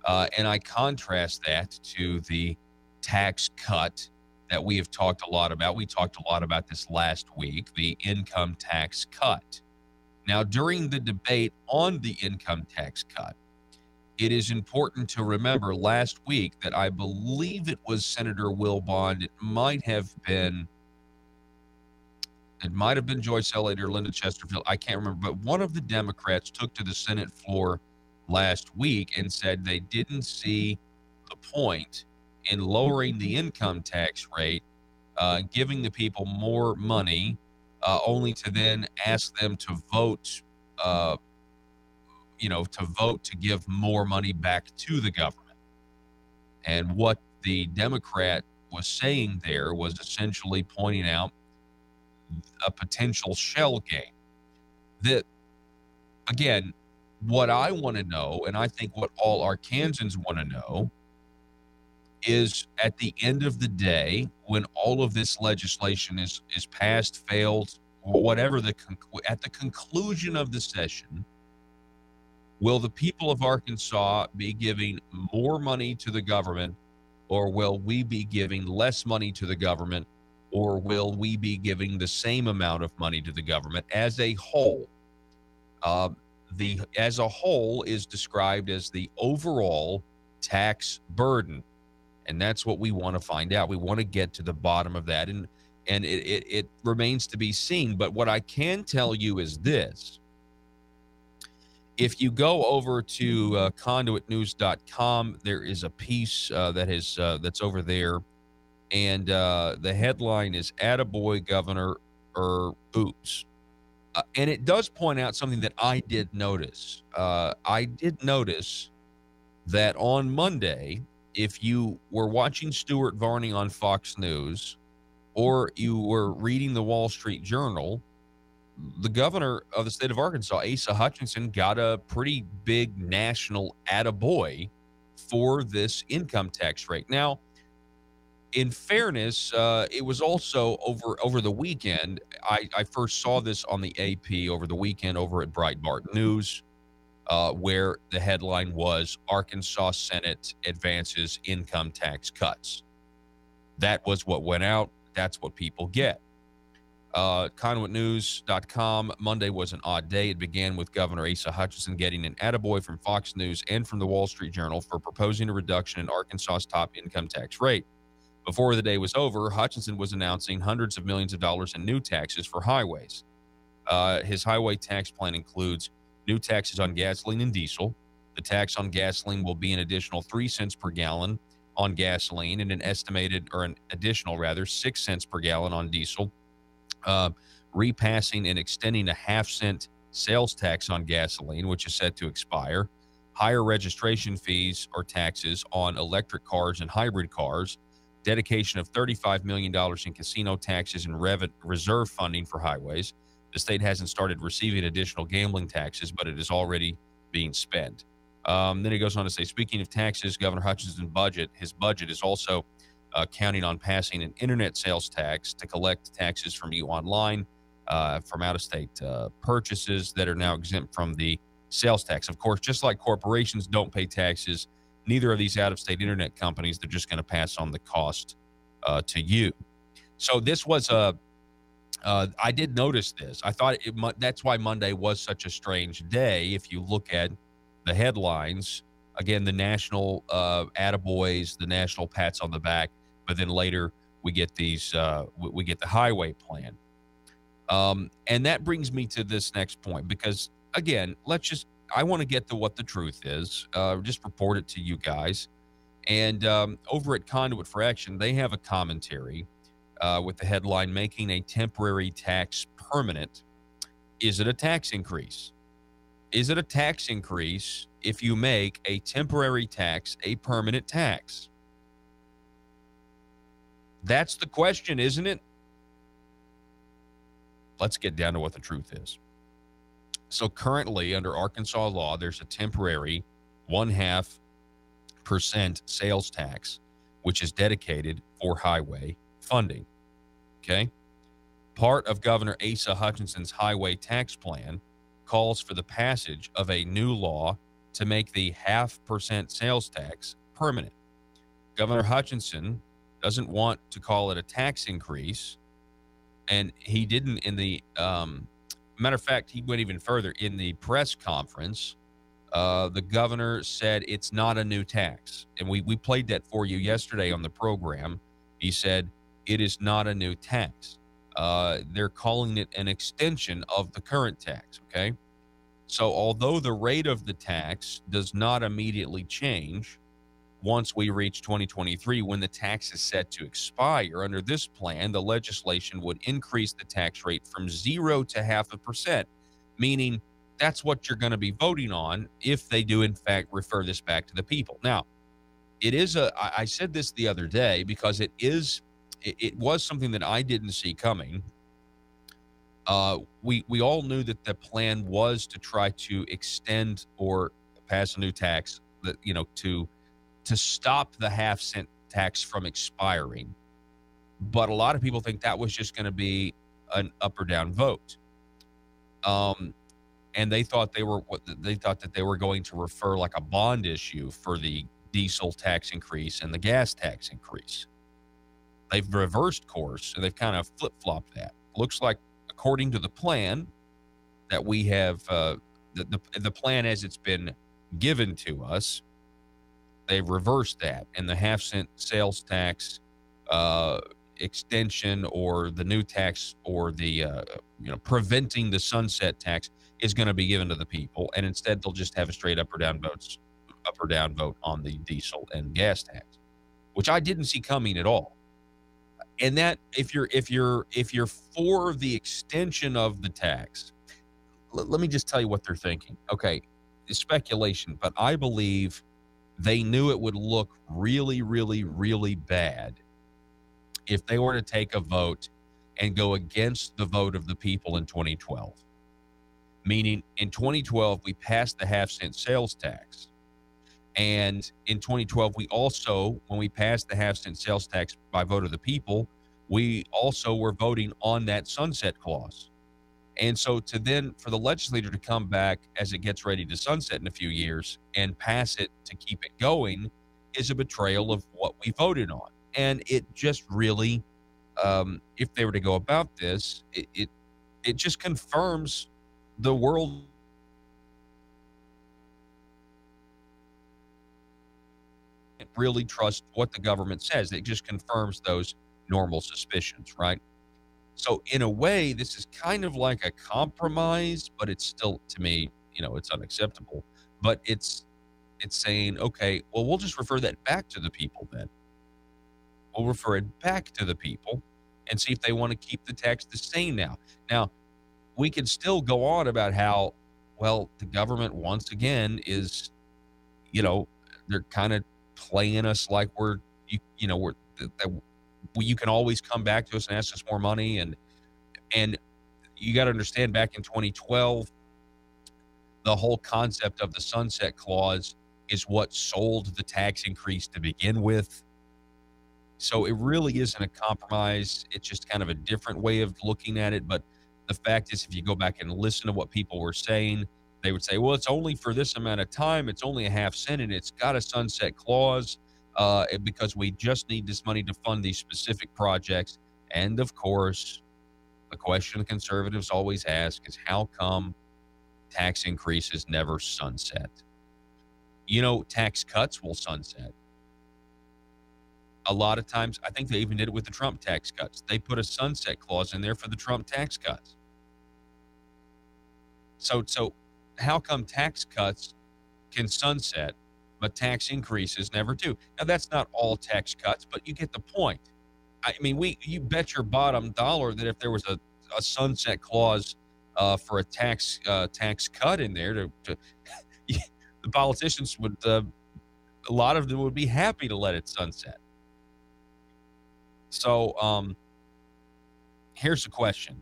and I contrast that to the tax cut that we have talked a lot about. We talked a lot about this last week, the income tax cut. Now, during the debate on the income tax cut, it is important to remember last week that I believe it was Senator Will Bond. It might have been Joyce Elliott or Linda Chesterfield. I can't remember, but one of the Democrats took to the Senate floor last week and said they didn't see the point in lowering the income tax rate, giving the people more money, only to then ask them to vote, to give more money back to the government. And what the Democrat was saying there was essentially pointing out a potential shell game. That, again, what I want to know, and I think what all Arkansans want to know, is at the end of the day, when all of this legislation is passed, failed, whatever at the conclusion of the session, will the people of Arkansas be giving more money to the government, or will we be giving less money to the government, or will we be giving the same amount of money to the government as a whole? As a whole is described as the overall tax burden. And that's what we want to find out. We want to get to the bottom of that. And it remains to be seen. But what I can tell you is this. If you go over to conduitnews.com, there is a piece that's over there. And the headline is "Attaboy Governor or Oops." And it does point out something that I did notice. I did notice that on Monday, if you were watching Stuart Varney on Fox News or you were reading the Wall Street Journal, the governor of the state of Arkansas, Asa Hutchinson, got a pretty big national attaboy for this income tax rate. Now, in fairness, it was also over the weekend. I first saw this on the AP over the weekend over at Breitbart News, where the headline was "Arkansas Senate Advances Income Tax Cuts." That was what went out. That's what people get. Conduitnews.com, Monday was an odd day. It began with Governor Asa Hutchinson getting an attaboy from Fox News and from the Wall Street Journal for proposing a reduction in Arkansas's top income tax rate. Before the day was over, Hutchinson was announcing hundreds of millions of dollars in new taxes for highways. His highway tax plan includes new taxes on gasoline and diesel. The tax on gasoline will be an additional 3 cents per gallon on gasoline and an additional 6 cents per gallon on diesel. Repassing and extending a half-cent sales tax on gasoline, which is set to expire. Higher registration fees or taxes on electric cars and hybrid cars. Dedication of $35 million in casino taxes and reserve funding for highways. The state hasn't started receiving additional gambling taxes, but it is already being spent. Then he goes on to say, speaking of taxes, Governor Hutchinson's budget is also counting on passing an internet sales tax to collect taxes from you online, from out-of-state purchases that are now exempt from the sales tax. Of course, just like corporations don't pay taxes, neither of these out-of-state internet companies, they're just going to pass on the cost to you. So this was I did notice this. I thought that's why Monday was such a strange day. If you look at the headlines, again, the national attaboys, the national pats on the back, but then later we get these, we get the highway plan. And that brings me to this next point, because again, I want to get to what the truth is, just report it to you guys. And over at Conduit for Action, they have a commentary with the headline, "Making a Temporary Tax Permanent. Is it a tax increase?" Is it a tax increase if you make a temporary tax a permanent tax? That's the question, isn't it? Let's get down to what the truth is. So currently, under Arkansas law, there's a temporary 0.5% sales tax, which is dedicated for highway funding. Okay? Part of Governor Asa Hutchinson's highway tax plan calls for the passage of a new law to make the 0.5% sales tax permanent. Governor Hutchinson doesn't want to call it a tax increase, and he didn't in the Matter of fact, he went even further. In the press conference, the governor said it's not a new tax. And we played that for you yesterday on the program. He said it is not a new tax. They're calling it an extension of the current tax, okay? So although the rate of the tax does not immediately change once we reach 2023, when the tax is set to expire, under this plan, the legislation would increase the tax rate from 0 to 0.5%, meaning that's what you're going to be voting on if they do, in fact, refer this back to the people. Now, it is I said this the other day because it was something that I didn't see coming. We all knew that the plan was to try to extend or pass a new tax that, to stop the 0.5-cent tax from expiring. But a lot of people think that was just going to be an up or down vote. And they thought that they were going to refer like a bond issue for the diesel tax increase and the gas tax increase. They've reversed course, and they've kind of flip-flopped that. Looks like, according to the plan that we have, the plan as it's been given to us, they've reversed that, and the 0.5-cent sales tax extension, or the new tax, or the preventing the sunset tax, is going to be given to the people, and instead they'll just have a straight up or down vote on the diesel and gas tax, which I didn't see coming at all. And that if you're for the extension of the tax, let me just tell you what they're thinking. Okay, it's speculation, but I believe they knew it would look really, really, really bad if they were to take a vote and go against the vote of the people in 2012. Meaning, in 2012, we passed the 0.5-cent sales tax. And in 2012, we also, when we passed the 0.5-cent sales tax by vote of the people, we also were voting on that sunset clause. And so for the legislature to come back as it gets ready to sunset in a few years and pass it to keep it going is a betrayal of what we voted on. And it just really, if they were to go about this, it just confirms the world really trust what the government says. It just confirms those normal suspicions, right? So in a way, this is kind of like a compromise, but it's still, to me, it's unacceptable. But it's saying, okay, well, we'll just refer that back to the people then. We'll refer it back to the people and see if they want to keep the tax the same now. Now, we can still go on about how, well, the government, once again, is, they're kind of playing us like you can always come back to us and ask us more money. And you got to understand, back in 2012, the whole concept of the sunset clause is what sold the tax increase to begin with. So it really isn't a compromise. It's just kind of a different way of looking at it. But the fact is, if you go back and listen to what people were saying, they would say, well, it's only for this amount of time. It's only a 0.5 cent, and it's got a sunset clause because we just need this money to fund these specific projects. And of course, the question the conservatives always ask is, how come tax increases never sunset? Tax cuts will sunset. A lot of times, I think they even did it with the Trump tax cuts. They put a sunset clause in there for the Trump tax cuts. So how come tax cuts can sunset, but tax increases never do? Now, that's not all tax cuts, but you get the point. I mean, you bet your bottom dollar that if there was a sunset clause for a tax cut in there, the politicians would, a lot of them would be happy to let it sunset. So here's the question.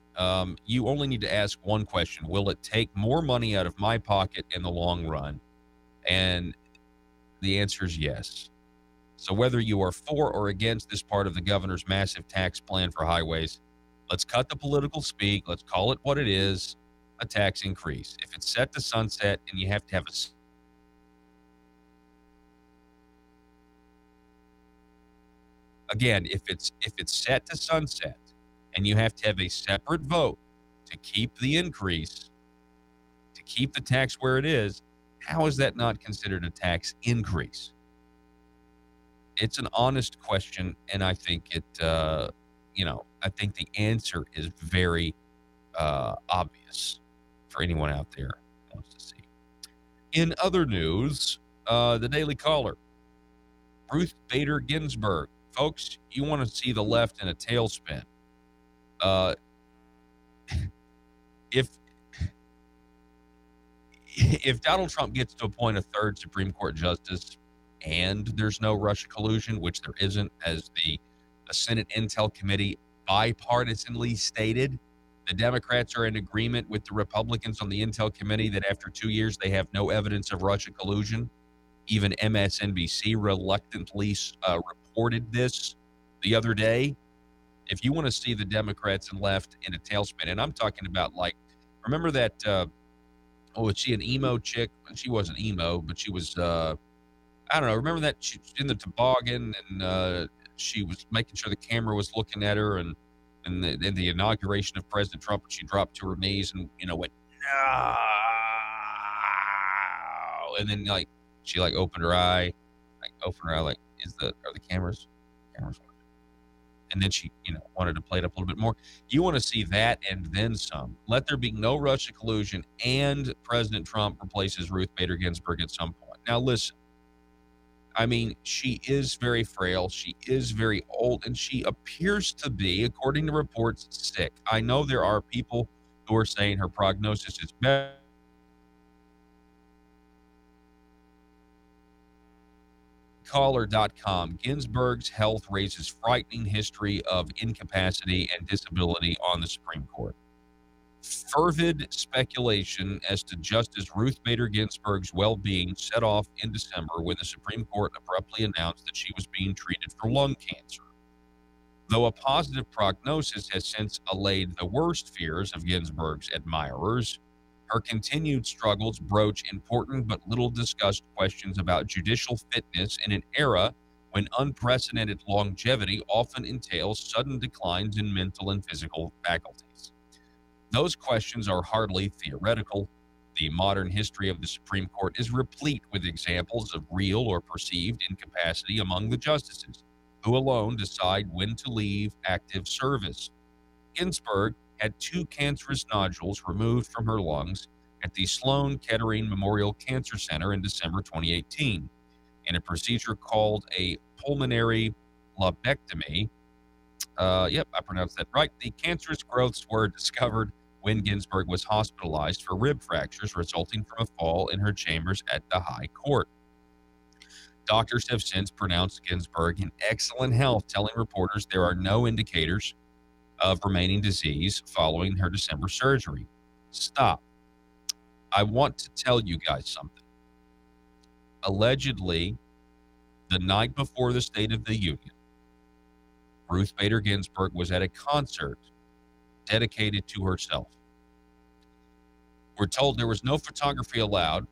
You only need to ask one question. Will it take more money out of my pocket in the long run? And the answer is yes. So whether you are for or against this part of the governor's massive tax plan for highways, let's cut the political speak. Let's call it what it is, a tax increase. If it's set to sunset and you have to have if it's set to sunset and you have to have a separate vote to keep the increase, to keep the tax where it is, how is that not considered a tax increase? It's an honest question, and I think I think the answer is very obvious for anyone out there who wants to see. In other news, the Daily Caller, Ruth Bader Ginsburg. Folks, you want to see the left in a tailspin. If Donald Trump gets to appoint a third Supreme Court justice and there's no Russia collusion, which there isn't, as the Senate Intel Committee bipartisanly stated, the Democrats are in agreement with the Republicans on the Intel Committee that after 2 years they have no evidence of Russia collusion. Even MSNBC reluctantly reported this the other day. If you want to see the Democrats and left in a tailspin, and I'm talking about, like, remember that, was she an emo chick? She wasn't emo, but she was, I don't know. Remember that she was in the toboggan and she was making sure the camera was looking at her, and the inauguration of President Trump, she dropped to her knees and, went, no. And then, like, she, like, opened her eye, like, are the cameras working? And then she, wanted to play it up a little bit more. You want to see that and then some. Let there be no Russia collusion, and President Trump replaces Ruth Bader Ginsburg at some point. Now, listen, I mean, she is very frail. She is very old, and she appears to be, according to reports, sick. I know there are people who are saying her prognosis is better. Caller.com. Ginsburg's health raises frightening history of incapacity and disability on the Supreme Court. Fervid speculation as to Justice Ruth Bader Ginsburg's well-being set off in December when the Supreme Court abruptly announced that she was being treated for lung cancer. Though a positive prognosis has since allayed the worst fears of Ginsburg's admirers, her continued struggles broach important but little discussed questions about judicial fitness in an era when unprecedented longevity often entails sudden declines in mental and physical faculties. Those questions are hardly theoretical. The modern history of the Supreme Court is replete with examples of real or perceived incapacity among the justices, who alone decide when to leave active service. Ginsburg had 2 cancerous nodules removed from her lungs at the Sloan Kettering Memorial Cancer Center in December 2018. In a procedure called a pulmonary lobectomy, yep, I pronounced that right, the cancerous growths were discovered when Ginsburg was hospitalized for rib fractures resulting from a fall in her chambers at the High Court. Doctors have since pronounced Ginsburg in excellent health, telling reporters there are no indicators of remaining disease following her December surgery. Stop. I want to tell you guys something. Allegedly, the night before the State of the Union, Ruth Bader Ginsburg was at a concert dedicated to herself. We're told there was no photography allowed.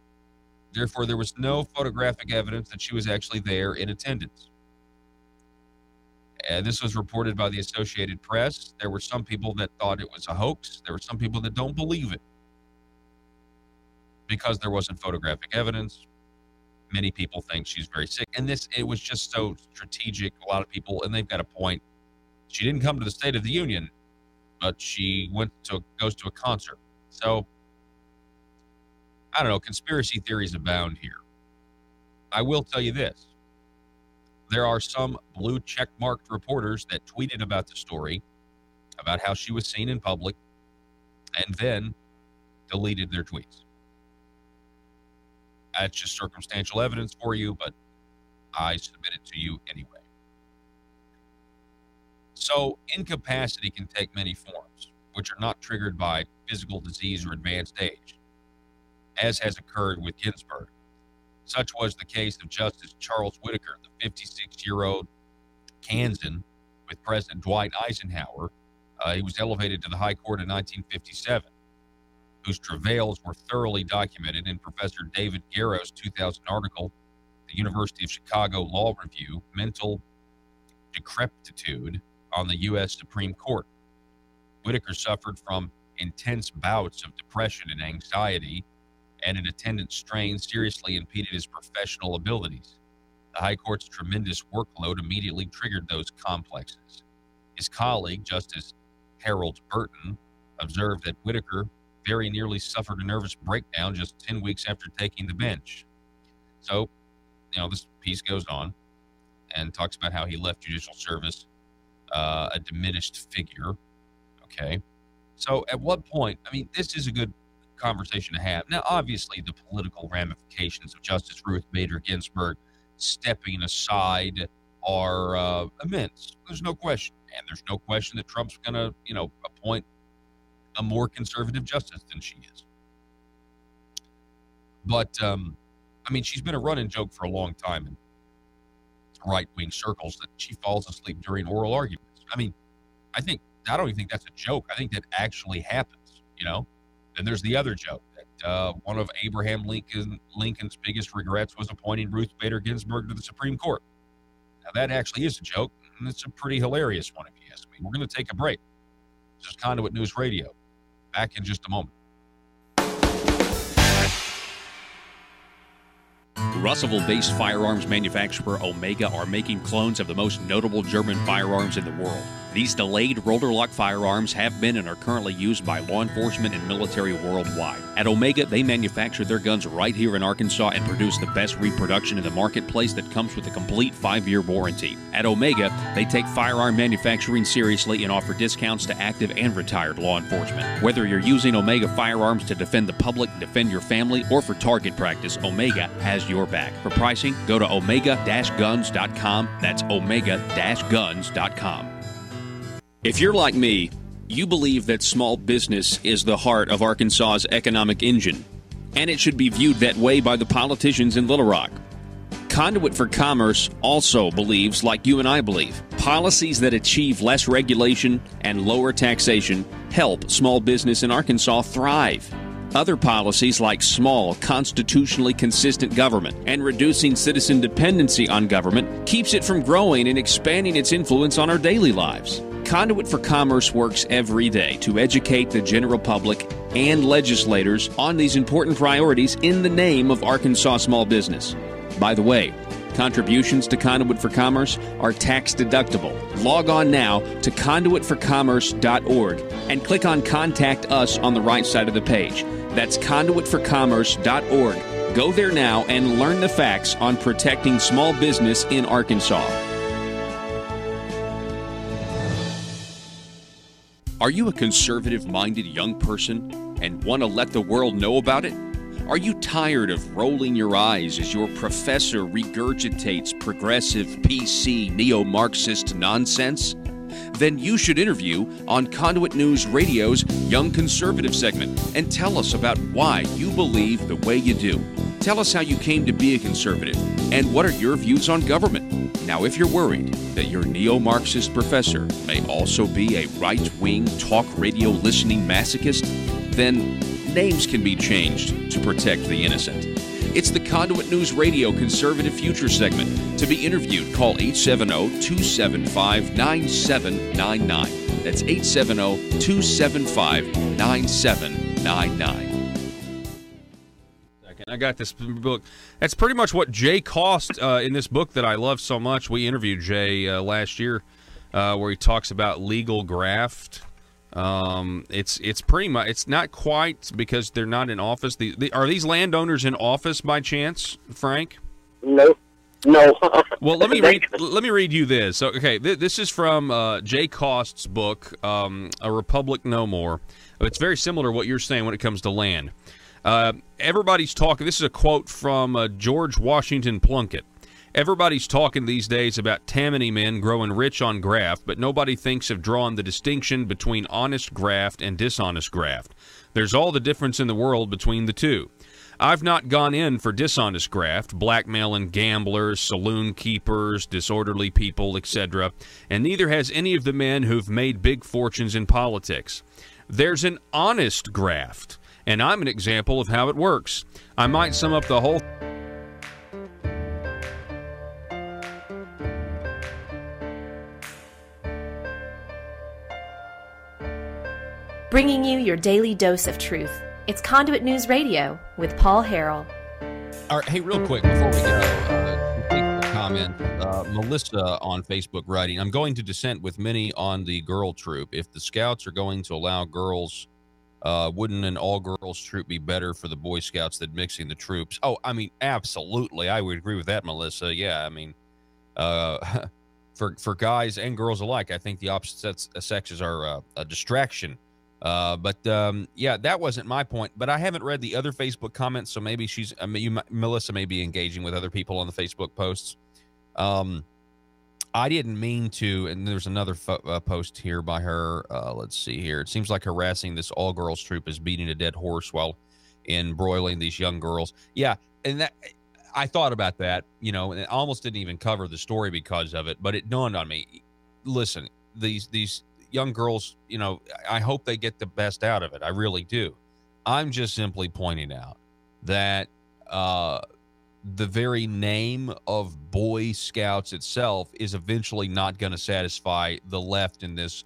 Therefore, there was no photographic evidence that she was actually there in attendance. This was reported by the Associated Press. There were some people that thought it was a hoax. There were some people that don't believe it because there wasn't photographic evidence. Many people think she's very sick. And it was just so strategic. A lot of people, and they've got a point. She didn't come to the State of the Union, but she goes to a concert. So, I don't know, conspiracy theories abound here. I will tell you this. There are some blue check-marked reporters that tweeted about the story, about how she was seen in public, and then deleted their tweets. That's just circumstantial evidence for you, but I submit it to you anyway. So, incapacity can take many forms, which are not triggered by physical disease or advanced age, as has occurred with Ginsburg. Such was the case of Justice Charles Whitaker, the 56-year-old Kansan with President Dwight Eisenhower. He was elevated to the High Court in 1957, whose travails were thoroughly documented in Professor David Garrow's 2000 article, The University of Chicago Law Review, Mental Decrepitude on the U.S. Supreme Court. Whitaker suffered from intense bouts of depression and anxiety, and an attendant strain seriously impeded his professional abilities. The High Court's tremendous workload immediately triggered those complexes. His colleague, Justice Harrell Burton, observed that Whitaker very nearly suffered a nervous breakdown just 10 weeks after taking the bench. So, this piece goes on and talks about how he left judicial service a diminished figure. Okay. So at what point, this is a good conversation to have. Now, obviously, the political ramifications of Justice Ruth Bader Ginsburg stepping aside are immense. There's no question. And there's no question that Trump's going to, appoint a more conservative justice than she is. But, she's been a running joke for a long time in right-wing circles that she falls asleep during oral arguments. I don't even think that's a joke. I think that actually happens, And there's the other joke that one of Abraham Lincoln's biggest regrets was appointing Ruth Bader Ginsburg to the Supreme Court. Now, that actually is a joke, and it's a pretty hilarious one, if you ask me. We're going to take a break. This is Conduit News Radio. Back in just a moment. Russellville-based firearms manufacturer Omega are making clones of the most notable German firearms in the world. These delayed rotor-lock firearms have been and are currently used by law enforcement and military worldwide. At Omega, they manufacture their guns right here in Arkansas and produce the best reproduction in the marketplace that comes with a complete 5-year warranty. At Omega, they take firearm manufacturing seriously and offer discounts to active and retired law enforcement. Whether you're using Omega firearms to defend the public, defend your family, or for target practice, Omega has your back. For pricing, go to omega-guns.com. That's omega-guns.com. If you're like me, you believe that small business is the heart of Arkansas's economic engine, and it should be viewed that way by the politicians in Little Rock. Conduit for Commerce also believes, like you and I believe, policies that achieve less regulation and lower taxation help small business in Arkansas thrive. Other policies like small, constitutionally consistent government and reducing citizen dependency on government keeps it from growing and expanding its influence on our daily lives. Conduit for Commerce works every day to educate the general public and legislators on these important priorities in the name of Arkansas small business. By the way, contributions to Conduit for Commerce are tax deductible. Log on now to conduitforcommerce.org and click on Contact Us on the right side of the page. That's conduitforcommerce.org. Go there now and learn the facts on protecting small business in Arkansas. Are you a conservative-minded young person and want to let the world know about it? Are you tired of rolling your eyes as your professor regurgitates progressive, PC, neo-Marxist nonsense? Then you should interview on Conduit News Radio's Young Conservative segment and tell us about why you believe the way you do. Tell us how you came to be a conservative and what are your views on government. Now, if you're worried that your neo-Marxist professor may also be a right-wing talk radio listening masochist, then names can be changed to protect the innocent. It's the Conduit News Radio Conservative Future segment. To be interviewed, call 870-275-9799. That's 870-275-9799. I got this book. That's pretty much what Jay Cost in this book that I love so much. We interviewed Jay last year where he talks about legal graft. It's pretty much, it's not quite because they're not in office. Are these landowners in office by chance, Frank? No. Well, let me read you this. Okay, this is from Jay Cost's book, A Republic No More. It's very similar to what you're saying when it comes to land. Everybody's talking. This is a quote from George Washington Plunkett. Everybody's talking these days about Tammany men growing rich on graft, but nobody thinks of drawing the distinction between honest graft and dishonest graft. There's all the difference in the world between the two. I've not gone in for dishonest graft, blackmailing gamblers, saloon keepers, disorderly people, etc., and neither has any of the men who've made big fortunes in politics. There's an honest graft, and I'm an example of how it works. I might sum up the whole bringing you your daily dose of truth. It's Conduit News Radio with Paul Harrell. All right, hey, real quick before we go, Facebook comment. Melissa on Facebook writing, I'm going to dissent with many on the girl troop. If the Scouts are going to allow girls, wouldn't an all-girls troop be better for the Boy Scouts than mixing the troops? Oh, I mean, absolutely. I would agree with that, Melissa. Yeah, I mean, for guys and girls alike, I think the opposite sexes are a distraction. Yeah, that wasn't my point. But I haven't read the other Facebook comments, so maybe Melissa may be engaging with other people on the Facebook posts. I didn't mean to, and there's another post here by her. Let's see here. It seems like harassing this all-girls troop is beating a dead horse while embroiling these young girls. Yeah, and that I thought about that, and I almost didn't even cover the story because of it, but it dawned on me. Listen, these young girls, I hope they get the best out of it. I really do. I'm just simply pointing out that the very name of Boy Scouts itself is eventually not going to satisfy the left in this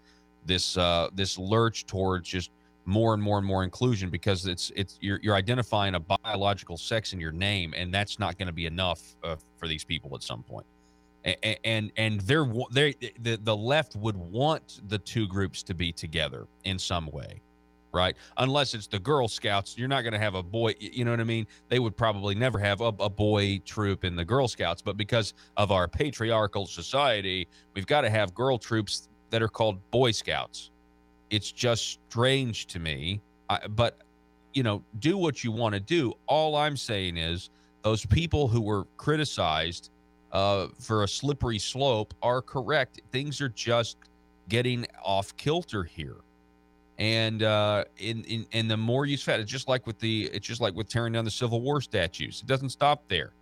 lurch towards just more and more and more inclusion, because you're identifying a biological sex in your name, and that's not going to be enough for these people at some point. And the left would want the two groups to be together in some way, right? Unless it's the Girl Scouts, you're not going to have a boy, you know what I mean? They would probably never have a boy troop in the Girl Scouts, but because of our patriarchal society, we've got to have girl troops that are called Boy Scouts. It's just strange to me, but do what you want to do. All I'm saying is those people who were criticized for a slippery slope are correct. Things are just getting off kilter here. And the more you said, it's just like with tearing down the Civil War statues. It doesn't stop there.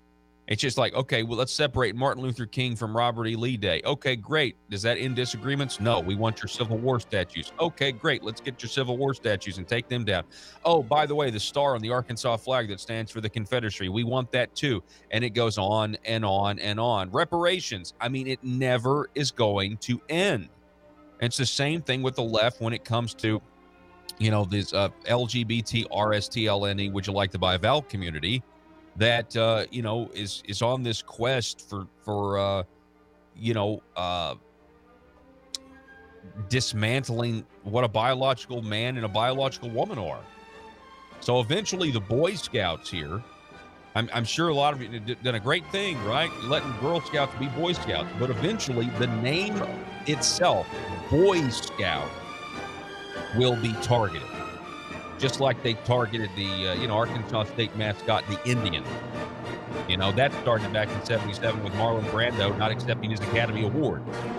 It's just like, okay, well, let's separate Martin Luther King from Robert E. Lee Day. Okay, great. Does that end disagreements? No, we want your Civil War statues. Okay, great. Let's get your Civil War statues and take them down. Oh, by the way, the star on the Arkansas flag that stands for the Confederacy, we want that too. And it goes on and on and on. Reparations. I mean, it never is going to end. And it's the same thing with the left when it comes to, this LGBT RSTLNE, would you like to buy a Val community that, is on this quest for dismantling what a biological man and a biological woman are. So eventually the Boy Scouts here, I'm sure a lot of you have done a great thing, right? Letting Girl Scouts be Boy Scouts. But eventually the name itself, Boy Scout, will be targeted. Just like they targeted the, Arkansas State mascot, the Indian. That started back in '77 with Marlon Brando not accepting his Academy Award.